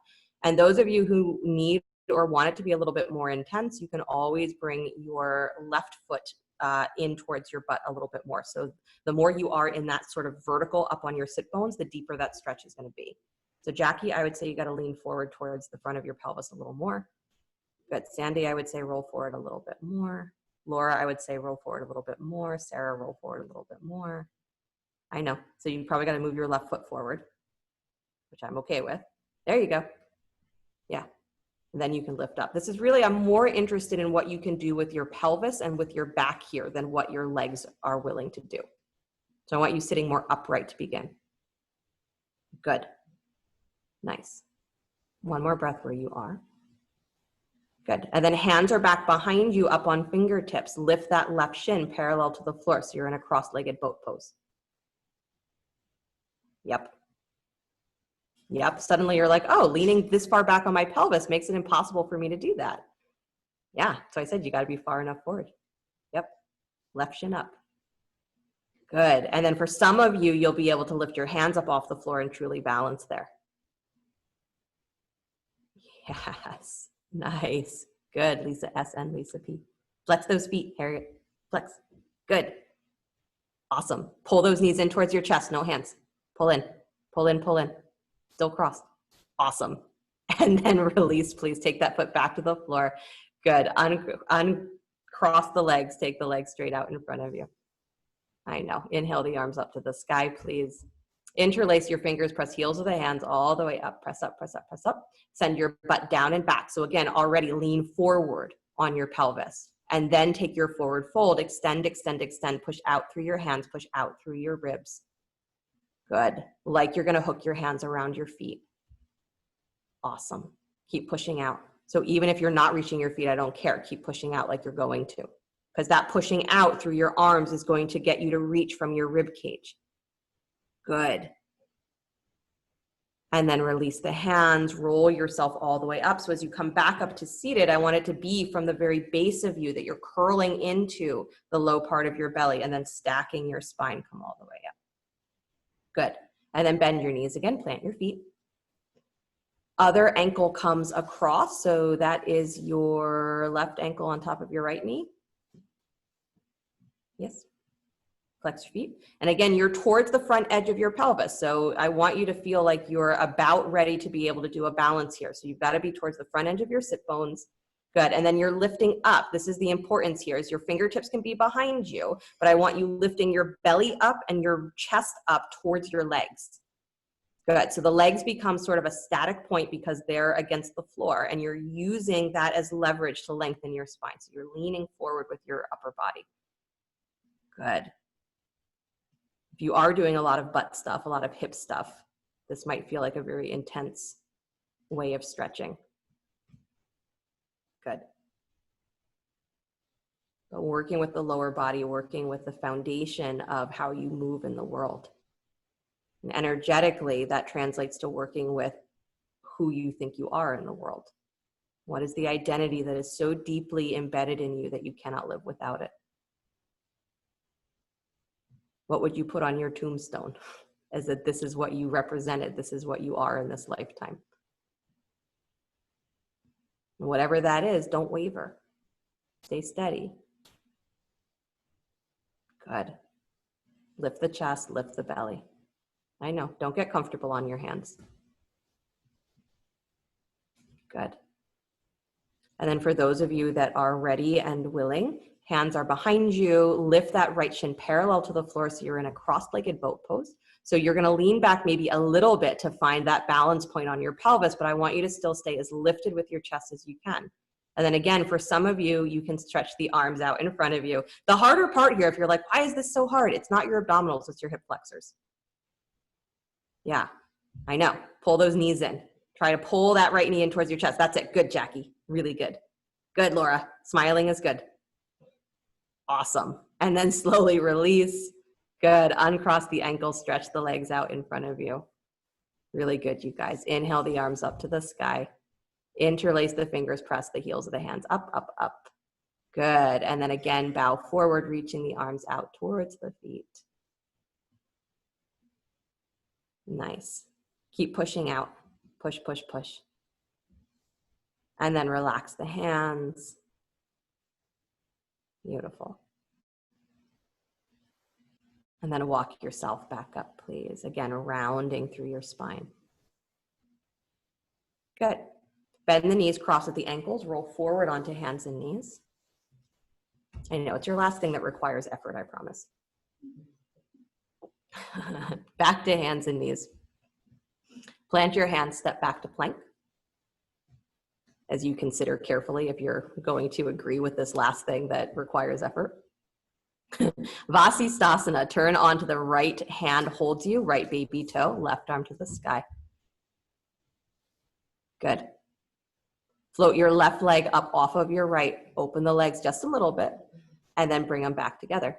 And those of you who need or want it to be a little bit more intense, you can always bring your left foot in towards your butt a little bit more. So the more you are in that sort of vertical up on your sit bones, the deeper that stretch is going to be. So Jackie, I would say you got to lean forward towards the front of your pelvis a little more. Good. Sandy, I would say roll forward a little bit more. Laura, I would say roll forward a little bit more. Sarah, roll forward a little bit more. I know. So you probably got to move your left foot forward, which I'm okay with. There you go. Yeah. And then you can lift up. This is really, I'm more interested in what you can do with your pelvis and with your back here than what your legs are willing to do. So I want you sitting more upright to begin. Good. Nice. One more breath where you are. Good. And then hands are back behind you up on fingertips. Lift that left shin parallel to the floor. So you're in a cross-legged boat pose. Yep. Yep. Suddenly you're like, oh, leaning this far back on my pelvis makes it impossible for me to do that. Yeah. So I said, you got to be far enough forward. Yep. Left shin up. Good. And then for some of you, you'll be able to lift your hands up off the floor and truly balance there. Yes. Nice. Good. Lisa S and Lisa P. Flex those feet, Harriet. Flex. Good. Awesome. Pull those knees in towards your chest. No hands. Pull in. Pull in. Pull in. Still crossed. Awesome. And then release, please. Take that foot back to the floor. Good. Uncross the legs. Take the legs straight out in front of you. I know. Inhale the arms up to the sky, please. Interlace your fingers. Press heels of the hands all the way up. Press up, press up, press up. Send your butt down and back. So again, already lean forward on your pelvis. And then take your forward fold. Extend, extend, extend. Push out through your hands. Push out through your ribs. Good. Like you're going to hook your hands around your feet. Awesome. Keep pushing out. So even if you're not reaching your feet, I don't care. Keep pushing out like you're going to. Because that pushing out through your arms is going to get you to reach from your rib cage. Good. And then release the hands, roll yourself all the way up. So as you come back up to seated, I want it to be from the very base of you that you're curling into the low part of your belly and then stacking your spine, come all the way up. Good. And then bend your knees again, plant your feet. Other ankle comes across. So that is your left ankle on top of your right knee. Yes. Flex your feet. And again, you're towards the front edge of your pelvis. So I want you to feel like you're about ready to be able to do a balance here. So you've got to be towards the front edge of your sit bones. Good. And then you're lifting up. This is the importance here, is your fingertips can be behind you, but I want you lifting your belly up and your chest up towards your legs. Good. So the legs become sort of a static point because they're against the floor, and you're using that as leverage to lengthen your spine. So you're leaning forward with your upper body. Good. If you are doing a lot of butt stuff, a lot of hip stuff, this might feel like a very intense way of stretching. Good. But working with the lower body, working with the foundation of how you move in the world. And energetically, that translates to working with who you think you are in the world. What is the identity that is so deeply embedded in you that you cannot live without it? What would you put on your tombstone? As that this is what you represented, this is what you are in this lifetime. And whatever that is, don't waver. Stay steady. Good. Lift the chest, lift the belly. I know, don't get comfortable on your hands. Good. And then for those of you that are ready and willing, hands are behind you. Lift that right shin parallel to the floor so you're in a cross-legged boat pose. So you're going to lean back maybe a little bit to find that balance point on your pelvis, but I want you to still stay as lifted with your chest as you can. And then again, for some of you, you can stretch the arms out in front of you. The harder part here, if you're like, why is this so hard? It's not your abdominals, it's your hip flexors. Yeah, I know. Pull those knees in. Try to pull that right knee in towards your chest. That's it. Good, Jackie. Really good. Good, Laura. Smiling is good. Awesome. And then slowly release. Good. Uncross the ankles, stretch the legs out in front of you. Really good, you guys. Inhale the arms up to the sky. Interlace the fingers, press the heels of the hands up, up, up. Good. And then again, bow forward, reaching the arms out towards the feet. Nice. Keep pushing out. Push, push, push. And then relax the hands. Beautiful. And then walk yourself back up, please. Again, rounding through your spine. Good. Bend the knees, cross at the ankles, roll forward onto hands and knees. I know it's your last thing that requires effort, I promise. Back to hands and knees. Plant your hands, step back to plank. As you consider carefully if you're going to agree with this last thing that requires effort. Vasisthasana, turn onto the right hand, holds you, right baby toe, left arm to the sky. Good. Float your left leg up off of your right, open the legs just a little bit, and then bring them back together.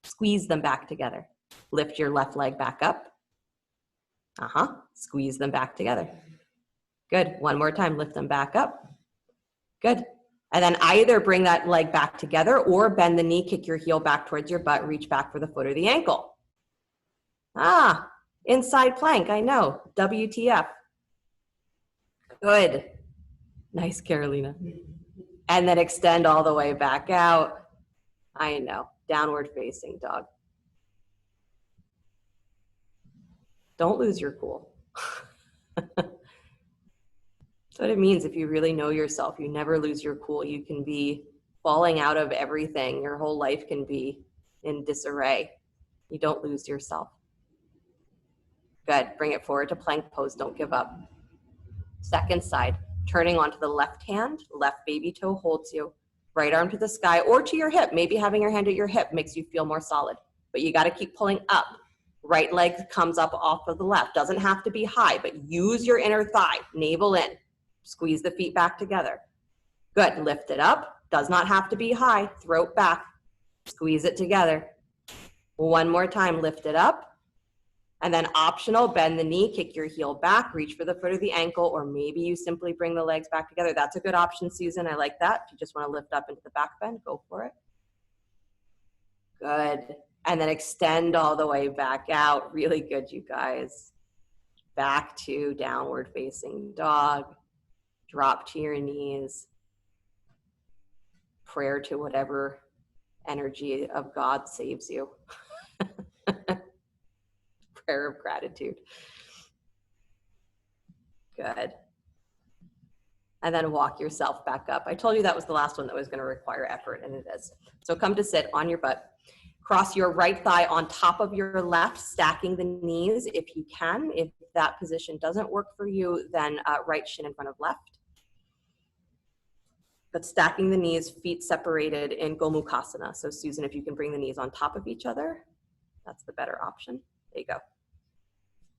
Squeeze them back together. Lift your left leg back up. Squeeze them back together. Good. One more time, lift them back up. Good. And then either bring that leg back together or bend the knee, kick your heel back towards your butt, reach back for the foot or the ankle. Inside plank, I know. WTF. Good. Nice, Carolina. And then extend all the way back out. I know. Downward facing dog. Don't lose your cool. That's what it means if you really know yourself. You never lose your cool. You can be falling out of everything. Your whole life can be in disarray. You don't lose yourself. Good. Bring it forward to plank pose. Don't give up. Second side. Turning onto the left hand. Left baby toe holds you. Right arm to the sky or to your hip. Maybe having your hand at your hip makes you feel more solid. But you got to keep pulling up. Right leg comes up off of the left. Doesn't have to be high, but use your inner thigh. Navel in. Squeeze the feet back together. Good. Lift it up. Does not have to be high. Throat back. Squeeze it together. One more time. Lift it up. And then optional, bend the knee, kick your heel back, reach for the foot or the ankle, or maybe you simply bring the legs back together. That's a good option, Susan. I like that. If you just want to lift up into the back bend, go for it. Good. And then extend all the way back out. Really good, you guys. Back to downward facing dog. Drop to your knees. Prayer to whatever energy of God saves you. Prayer of gratitude. Good. And then walk yourself back up. I told you that was the last one that was going to require effort, and it is. So come to sit on your butt. Cross your right thigh on top of your left, stacking the knees if you can. If that position doesn't work for you, then right shin in front of left. But stacking the knees, feet separated in Gomukhasana. So Susan, if you can bring the knees on top of each other, that's the better option. There you go.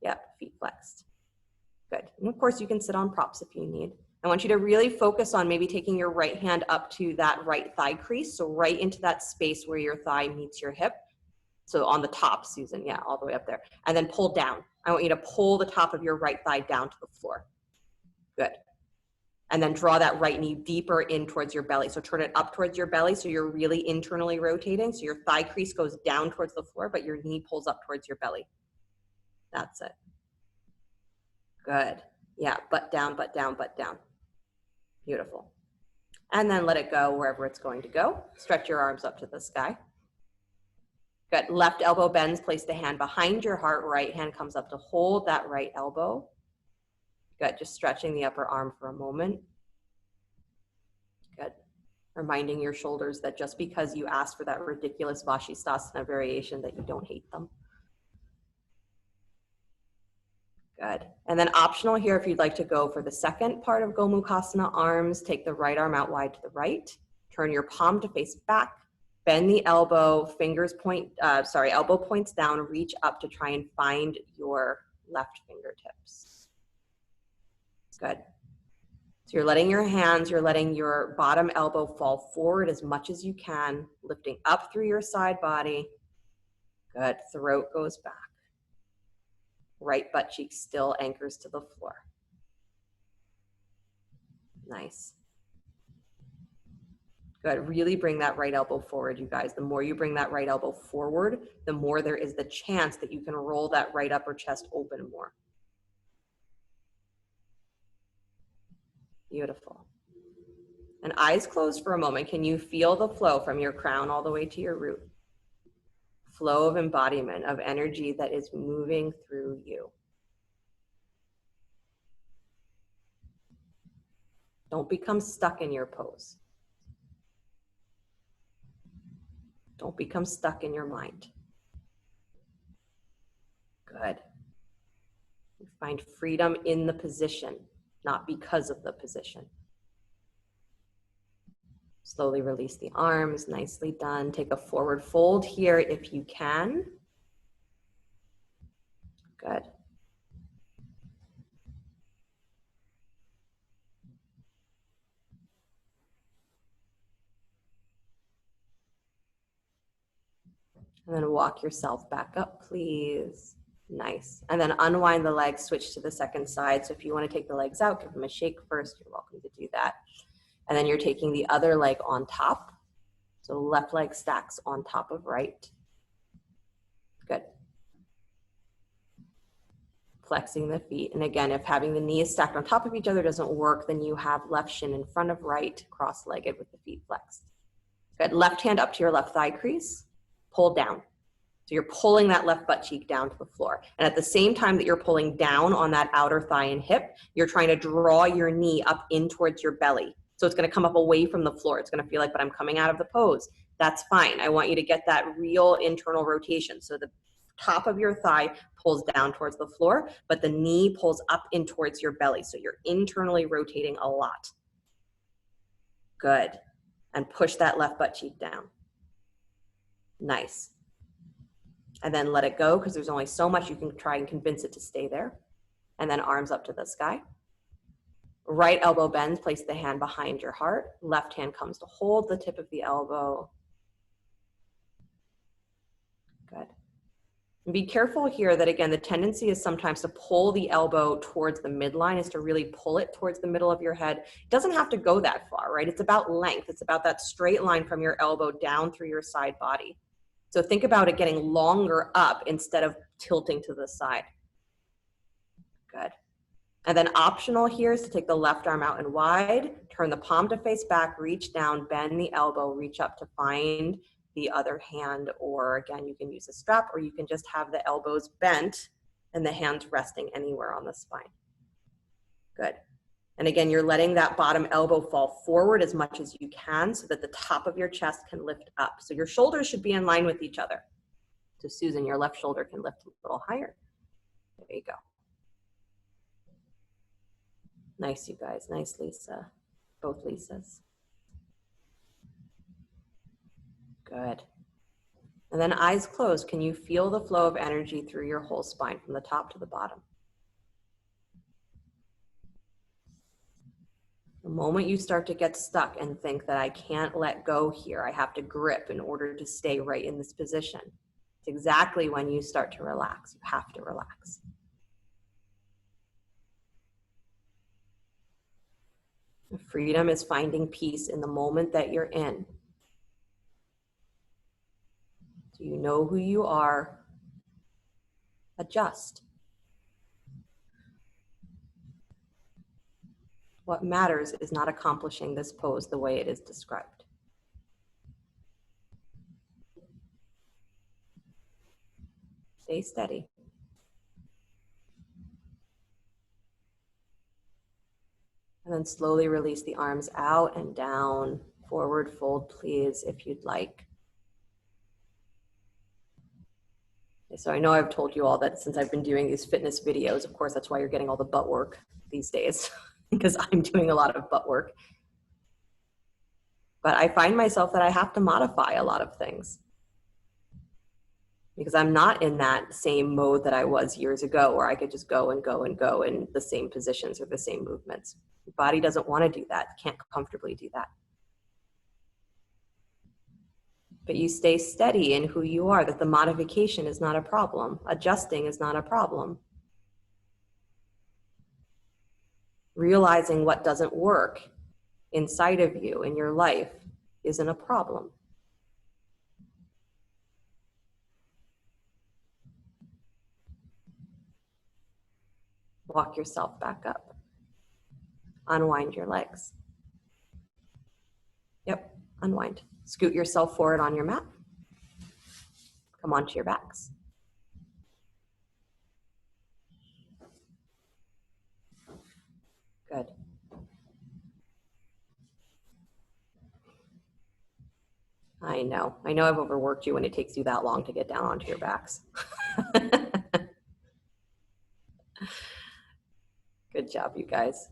Yep, feet flexed. Good. And of course, you can sit on props if you need. I want you to really focus on maybe taking your right hand up to that right thigh crease. So right into that space where your thigh meets your hip. So on the top, Susan, yeah, all the way up there. And then pull down. I want you to pull the top of your right thigh down to the floor. Good. And then draw that right knee deeper in towards your belly. So turn it up towards your belly so you're really internally rotating. So your thigh crease goes down towards the floor, but your knee pulls up towards your belly. That's it. Good. Yeah, butt down, butt down, butt down. Beautiful. And then let it go wherever it's going to go. Stretch your arms up to the sky. Good. Left elbow bends, place the hand behind your heart. Right hand comes up to hold that right elbow. Good. Just stretching the upper arm for a moment. Good. Reminding your shoulders that just because you asked for that ridiculous Vasisthasana variation that you don't hate them. Good. And then optional here, if you'd like to go for the second part of Gomukhasana arms, take the right arm out wide to the right, turn your palm to face back, bend the elbow, elbow points down, reach up to try and find your left fingertips. Good. So you're letting your bottom elbow fall forward as much as you can, lifting up through your side body. Good. Throat goes back. Right butt cheek still anchors to the floor. Nice. Good. Really bring that right elbow forward, you guys. The more you bring that right elbow forward, the more there is the chance that you can roll that right upper chest open more. Beautiful. And eyes closed for a moment. Can you feel the flow from your crown all the way to your root? Flow of embodiment, of energy that is moving through you. Don't become stuck in your pose. Don't become stuck in your mind. Good. You find freedom in the position, not because of the position. Slowly release the arms, nicely done. Take a forward fold here if you can. Good. And then walk yourself back up, please. Nice. And then unwind the legs, switch to the second side. So if you want to take the legs out, give them a shake first. You're welcome to do that. And then you're taking the other leg on top. So left leg stacks on top of right. Good. Flexing the feet. And again, if having the knees stacked on top of each other doesn't work, then you have left shin in front of right, cross-legged with the feet flexed. Good. Left hand up to your left thigh crease. Pull down. So you're pulling that left butt cheek down to the floor. And at the same time that you're pulling down on that outer thigh and hip, you're trying to draw your knee up in towards your belly. So it's going to come up away from the floor. It's going to feel like, but I'm coming out of the pose. That's fine. I want you to get that real internal rotation. So the top of your thigh pulls down towards the floor, but the knee pulls up in towards your belly. So you're internally rotating a lot. Good. And push that left butt cheek down. Nice. And then let it go because there's only so much you can try and convince it to stay there. And then arms up to the sky. Right elbow bends, place the hand behind your heart. Left hand comes to hold the tip of the elbow. Good. And be careful here that, again, the tendency is sometimes to pull the elbow towards the midline, is to really pull it towards the middle of your head. It doesn't have to go that far, right? It's about length. It's about that straight line from your elbow down through your side body. So think about it getting longer up instead of tilting to the side. Good. And then optional here is to take the left arm out and wide, turn the palm to face back, reach down, bend the elbow, reach up to find the other hand, or again, you can use a strap, or you can just have the elbows bent and the hands resting anywhere on the spine. Good. And again, you're letting that bottom elbow fall forward as much as you can so that the top of your chest can lift up. So your shoulders should be in line with each other. So Susan, your left shoulder can lift a little higher. There you go. Nice, you guys. Nice, Lisa. Both Lisas. Good. And then eyes closed. Can you feel the flow of energy through your whole spine from the top to the bottom? The moment you start to get stuck and think that I can't let go here, I have to grip in order to stay right in this position, it's exactly when you start to relax. You have to relax. Freedom is finding peace in the moment that you're in. Do you know who you are? Adjust. What matters is not accomplishing this pose the way it is described. Stay steady. And then slowly release the arms out and down. Forward fold, please, if you'd like. So I know I've told you all that since I've been doing these fitness videos, of course, that's why you're getting all the butt work these days, because I'm doing a lot of butt work. But I find myself that I have to modify a lot of things because I'm not in that same mode that I was years ago where I could just go and go and go in the same positions or the same movements. Your body doesn't want to do that, can't comfortably do that. But you stay steady in who you are, that the modification is not a problem. Adjusting is not a problem. Realizing what doesn't work inside of you in your life isn't a problem. Walk yourself back up. Unwind your legs. Yep, unwind. Scoot yourself forward on your mat. Come onto your backs. Good. I know I've overworked you when it takes you that long to get down onto your backs. Good job, you guys.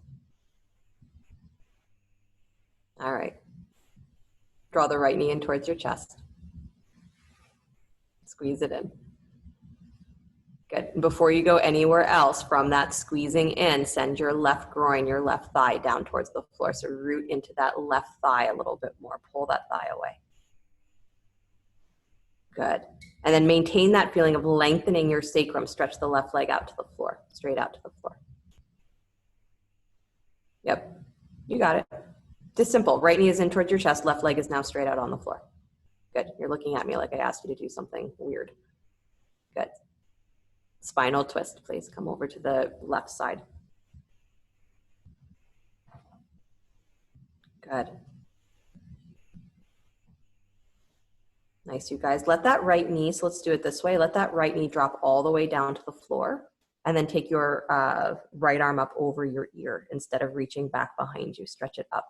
All right. Draw the right knee in towards your chest. Squeeze it in. Good. Before you go anywhere else from that squeezing in, send your left groin, your left thigh down towards the floor. So root into that left thigh a little bit more. Pull that thigh away. Good. And then maintain that feeling of lengthening your sacrum. Stretch the left leg out to the floor, straight out to the floor. Yep, you got it. Just simple. Right knee is in towards your chest. Left leg is now straight out on the floor. Good. You're looking at me like I asked you to do something weird. Good. Spinal twist, please. Come over to the left side. Good. Nice, you guys. Let that right knee, so let's do it this way. Let that right knee drop all the way down to the floor, and then take your right arm up over your ear instead of reaching back behind you. Stretch it up.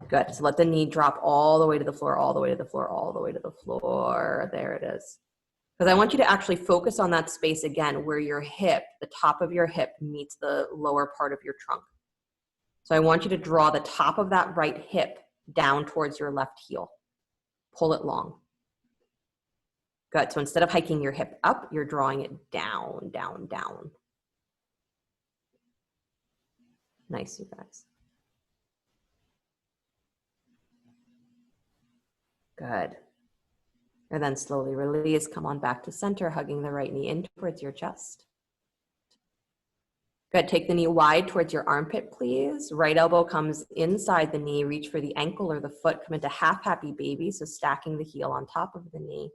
Good. So let the knee drop all the way to the floor, all the way to the floor, all the way to the floor. There it is. Because I want you to actually focus on that space again where your hip, the top of your hip meets the lower part of your trunk. So I want you to draw the top of that right hip down towards your left heel. Pull it long. Good. So instead of hiking your hip up, you're drawing it down, down, down. Nice, you guys. Good. And then slowly release. Come on back to center, hugging the right knee in towards your chest. Good. Take the knee wide towards your armpit, please. Right elbow comes inside the knee. Reach for the ankle or the foot. Come into half happy baby. So stacking the heel on top of the knee.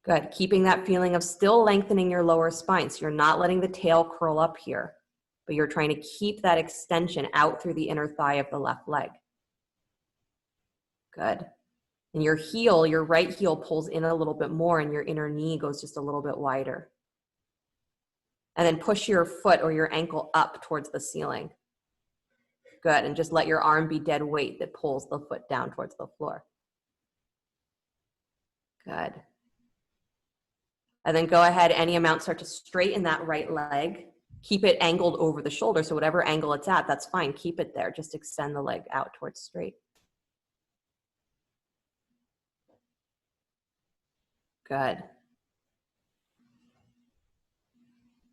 Good. Keeping that feeling of still lengthening your lower spine. So you're not letting the tail curl up here, but you're trying to keep that extension out through the inner thigh of the left leg. Good. And your heel, your right heel pulls in a little bit more and your inner knee goes just a little bit wider. And then push your foot or your ankle up towards the ceiling. Good. And just let your arm be dead weight that pulls the foot down towards the floor. Good. And then go ahead, any amount, start to straighten that right leg. Keep it angled over the shoulder. So whatever angle it's at, that's fine. Keep it there. Just extend the leg out towards straight. Good.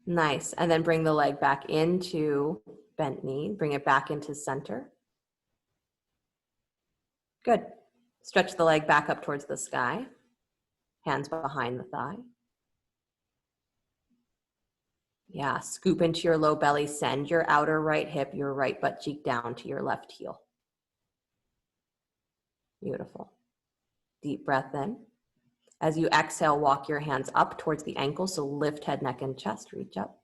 Nice. And then bring the leg back into bent knee. Bring it back into center. Good. Stretch the leg back up towards the sky. Hands behind the thigh. Yeah, scoop into your low belly. Send your outer right hip, your right butt cheek down to your left heel. Beautiful. Deep breath in. As you exhale, walk your hands up towards the ankle. So lift head, neck, and chest. Reach up.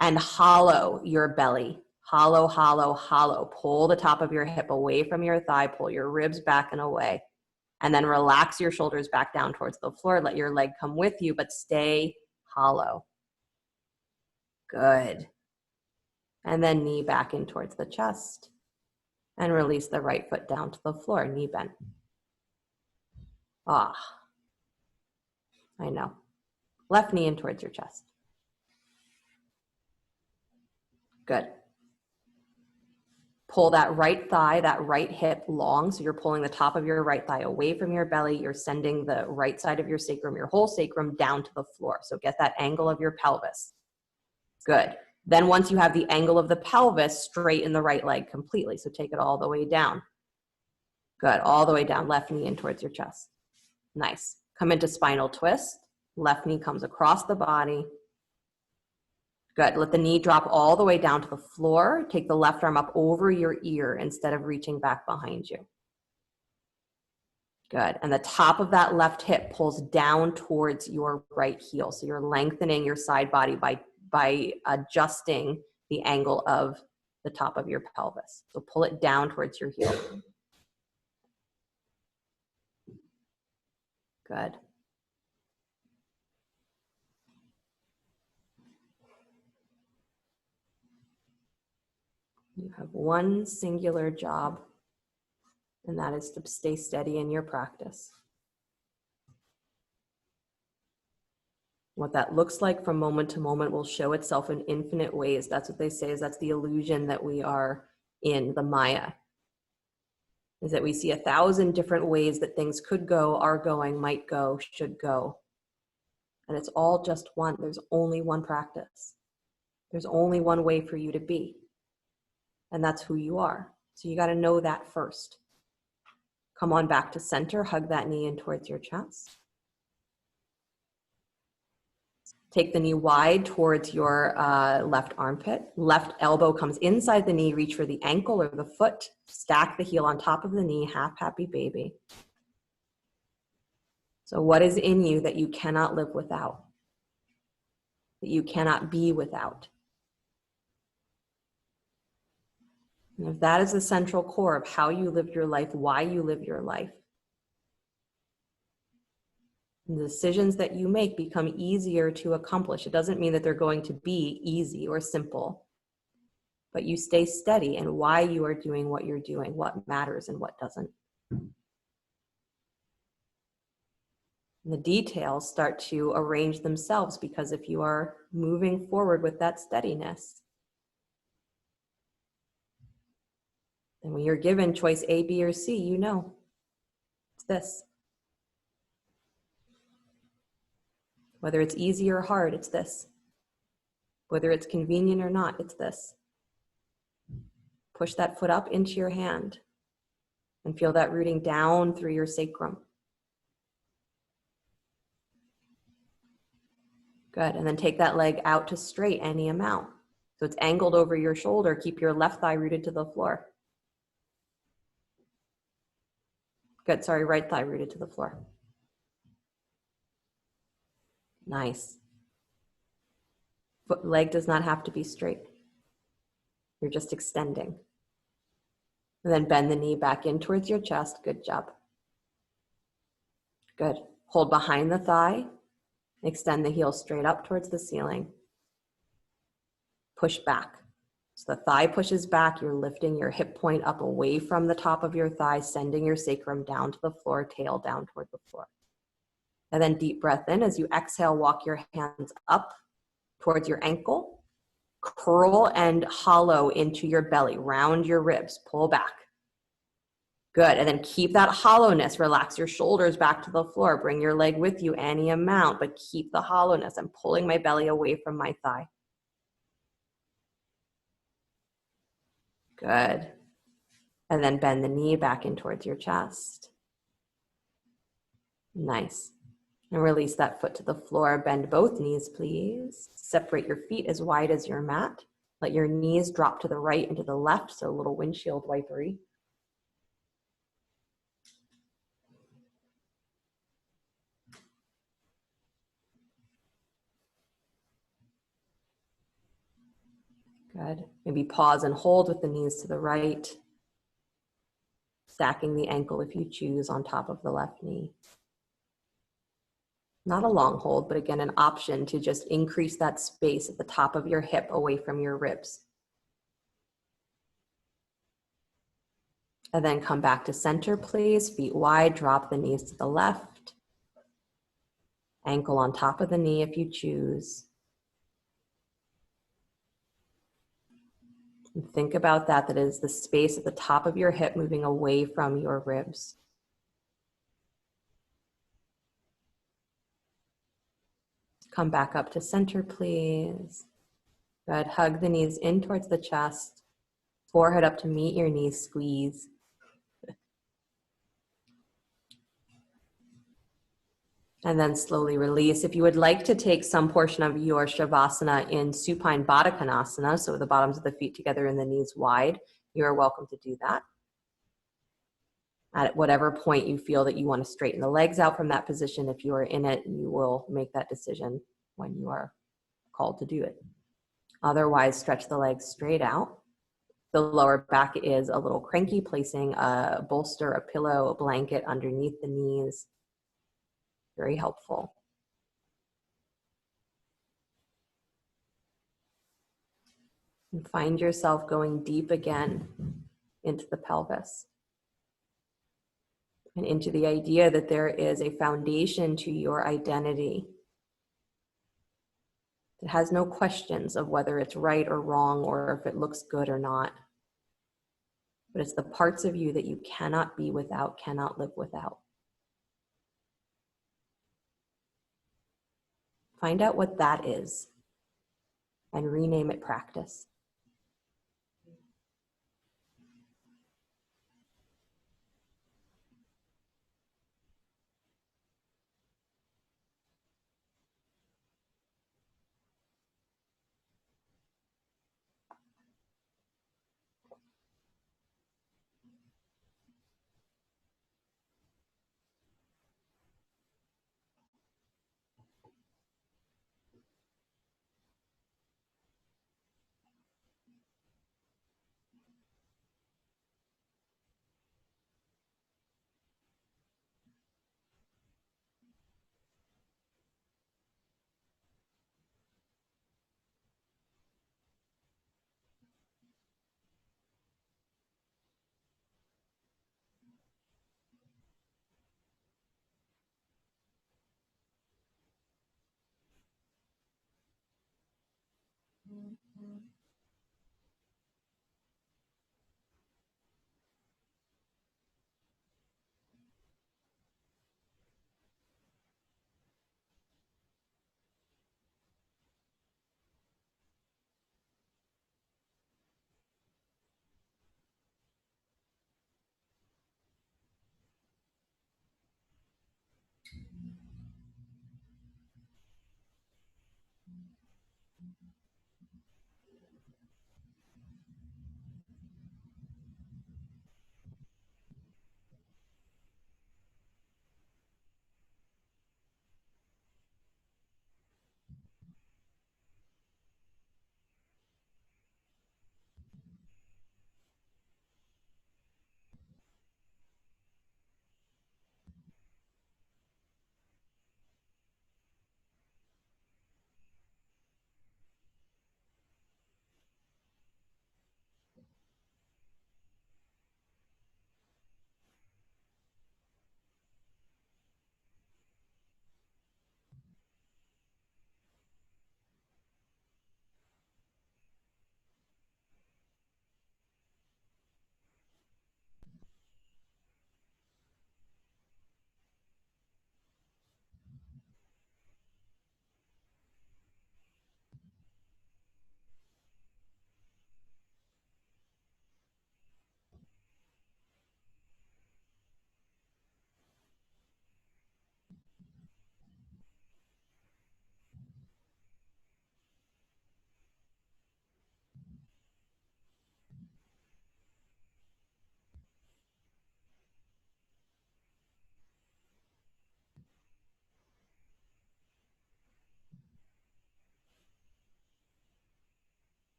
And hollow your belly. Hollow, hollow, hollow. Pull the top of your hip away from your thigh. Pull your ribs back and away. And then relax your shoulders back down towards the floor. Let your leg come with you, but stay hollow. Good. And then knee back in towards the chest. And release the right foot down to the floor, knee bent. Ah. I know. Left knee in towards your chest. Good. Pull that right thigh, that right hip long. So you're pulling the top of your right thigh away from your belly. You're sending the right side of your sacrum, your whole sacrum, down to the floor. So get that angle of your pelvis. Good. Then once you have the angle of the pelvis, straighten the right leg completely. So take it all the way down. Good. All the way down. Left knee in towards your chest. Nice. Come into spinal twist. Left knee comes across the body. Good. Let the knee drop all the way down to the floor. Take the left arm up over your ear instead of reaching back behind you. Good. And the top of that left hip pulls down towards your right heel. So you're lengthening your side body by adjusting the angle of the top of your pelvis. So pull it down towards your heel. Good. You have one singular job, and that is to stay steady in your practice. What that looks like from moment to moment will show itself in infinite ways. That's what they say, is that's the illusion that we are in, the Maya. Is that we see 1,000 different ways that things could go, are going, might go, should go. And it's all just one. There's only one practice. There's only one way for you to be. And that's who you are. So you got to know that first. Come on back to center. Hug that knee in towards your chest. Take the knee wide towards your left armpit. Left elbow comes inside the knee. Reach for the ankle or the foot. Stack the heel on top of the knee. Half happy baby. So what is in you that you cannot live without? That you cannot be without? And if that is the central core of how you live your life, why you live your life, the decisions that you make become easier to accomplish. It doesn't mean that they're going to be easy or simple, but you stay steady in why you are doing what you're doing, what matters and what doesn't. And the details start to arrange themselves, because if you are moving forward with that steadiness, then when you're given choice A, B, or C, you know it's this. Whether it's easy or hard, it's this. Whether it's convenient or not, it's this. Push that foot up into your hand and feel that rooting down through your sacrum. Good. And then take that leg out to straight any amount. So it's angled over your shoulder. Keep your left thigh rooted to the floor. Good. Sorry, right thigh rooted to the floor. Nice. Leg does not have to be straight. You're just extending. And then bend the knee back in towards your chest. Good job. Good. Hold behind the thigh. Extend the heel straight up towards the ceiling. Push back. So the thigh pushes back. You're lifting your hip point up away from the top of your thigh, sending your sacrum down to the floor, tail down toward the floor. And then deep breath in. As you exhale, walk your hands up towards your ankle. Curl and hollow into your belly. Round your ribs. Pull back. Good. And then keep that hollowness. Relax your shoulders back to the floor. Bring your leg with you any amount, but keep the hollowness. I'm pulling my belly away from my thigh. Good. And then bend the knee back in towards your chest. Nice. And release that foot to the floor. Bend both knees, please. Separate your feet as wide as your mat. Let your knees drop to the right and to the left, so a little windshield wipery. Good. Maybe pause and hold with the knees to the right. Stacking the ankle if you choose on top of the left knee. Not a long hold, but again, an option to just increase that space at the top of your hip away from your ribs. And then come back to center, please. Feet wide, drop the knees to the left. Ankle on top of the knee if you choose. And think about that. That is the space at the top of your hip moving away from your ribs. Come back up to center, please. Good. Hug the knees in towards the chest. Forehead up to meet your knees. Squeeze. And then slowly release. If you would like to take some portion of your Shavasana in Supine Baddha Konasana, so the bottoms of the feet together and the knees wide, you are welcome to do that. At whatever point you feel that you want to straighten the legs out from that position, if you are in it, you will make that decision when you are called to do it. Otherwise, stretch the legs straight out. The lower back is a little cranky, placing a bolster, a pillow, a blanket underneath the knees. Very helpful. And find yourself going deep again into the pelvis and into the idea that there is a foundation to your identity that has no questions of whether it's right or wrong or if it looks good or not. But it's the parts of you that you cannot be without, cannot live without. Find out what that is and rename it practice.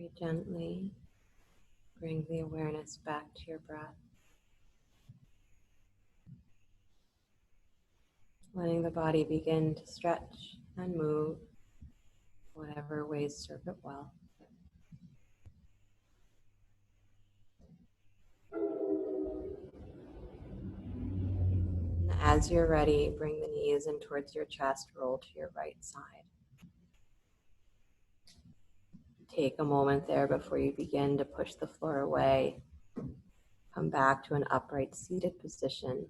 Very gently bring the awareness back to your breath. Letting the body begin to stretch and move, whatever ways serve it well. And as you're ready, bring the knees in towards your chest, roll to your right side. Take a moment there before you begin to push the floor away. Come back to an upright seated position.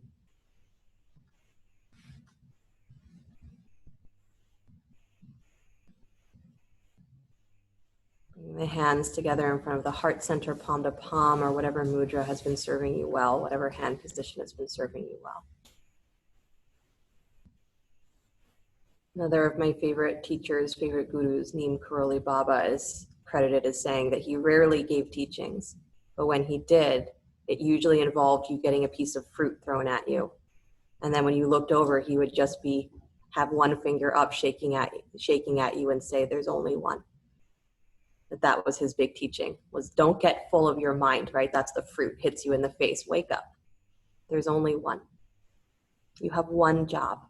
Bring the hands together in front of the heart center, palm to palm, or whatever mudra has been serving you well, whatever hand position has been serving you well. Another of my favorite teachers, favorite gurus, Neem Karoli Baba, is credited as saying that he rarely gave teachings, but when he did, it usually involved you getting a piece of fruit thrown at you. And then when you looked over, he would just have one finger up shaking at you and say, there's only one. That was his big teaching, was don't get full of your mind, right? That's the fruit, hits you in the face, wake up. There's only one. You have one job.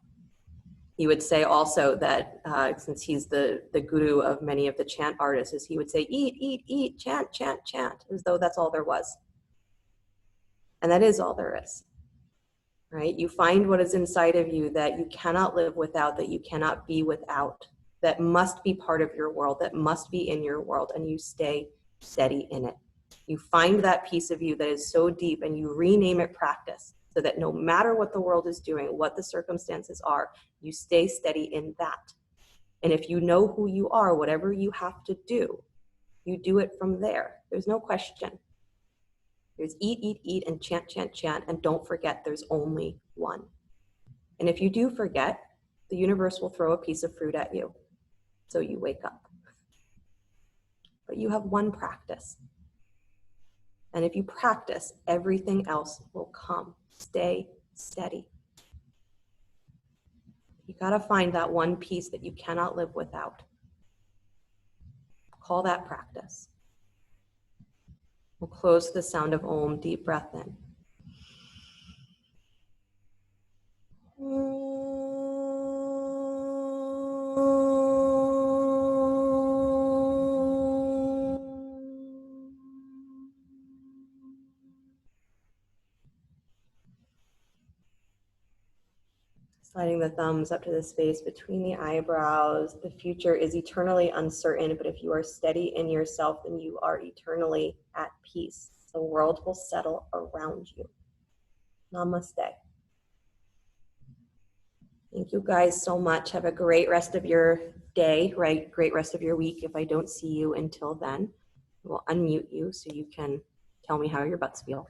He would say also that, since he's the guru of many of the chant artists, is he would say, eat, eat, eat, chant, chant, chant, as though that's all there was. And that is all there is, right? You find what is inside of you that you cannot live without, that you cannot be without, that must be part of your world, that must be in your world, and you stay steady in it. You find that piece of you that is so deep and you rename it practice, so that no matter what the world is doing, what the circumstances are, you stay steady in that. And if you know who you are, whatever you have to do, you do it from there. There's no question. There's eat, eat, eat, and chant, chant, chant, and don't forget there's only one. And if you do forget, the universe will throw a piece of fruit at you, so you wake up. But you have one practice. And if you practice, everything else will come. Stay steady. You gotta find that one piece that you cannot live without. Call that practice. We'll close to the sound of Om, deep breath in. Sliding the thumbs up to the space between the eyebrows. The future is eternally uncertain, but if you are steady in yourself, then you are eternally at peace. The world will settle around you. Namaste. Thank you guys so much. Have a great rest of your day, right? Great rest of your week. If I don't see you until then, we'll unmute you so you can tell me how your butts feel.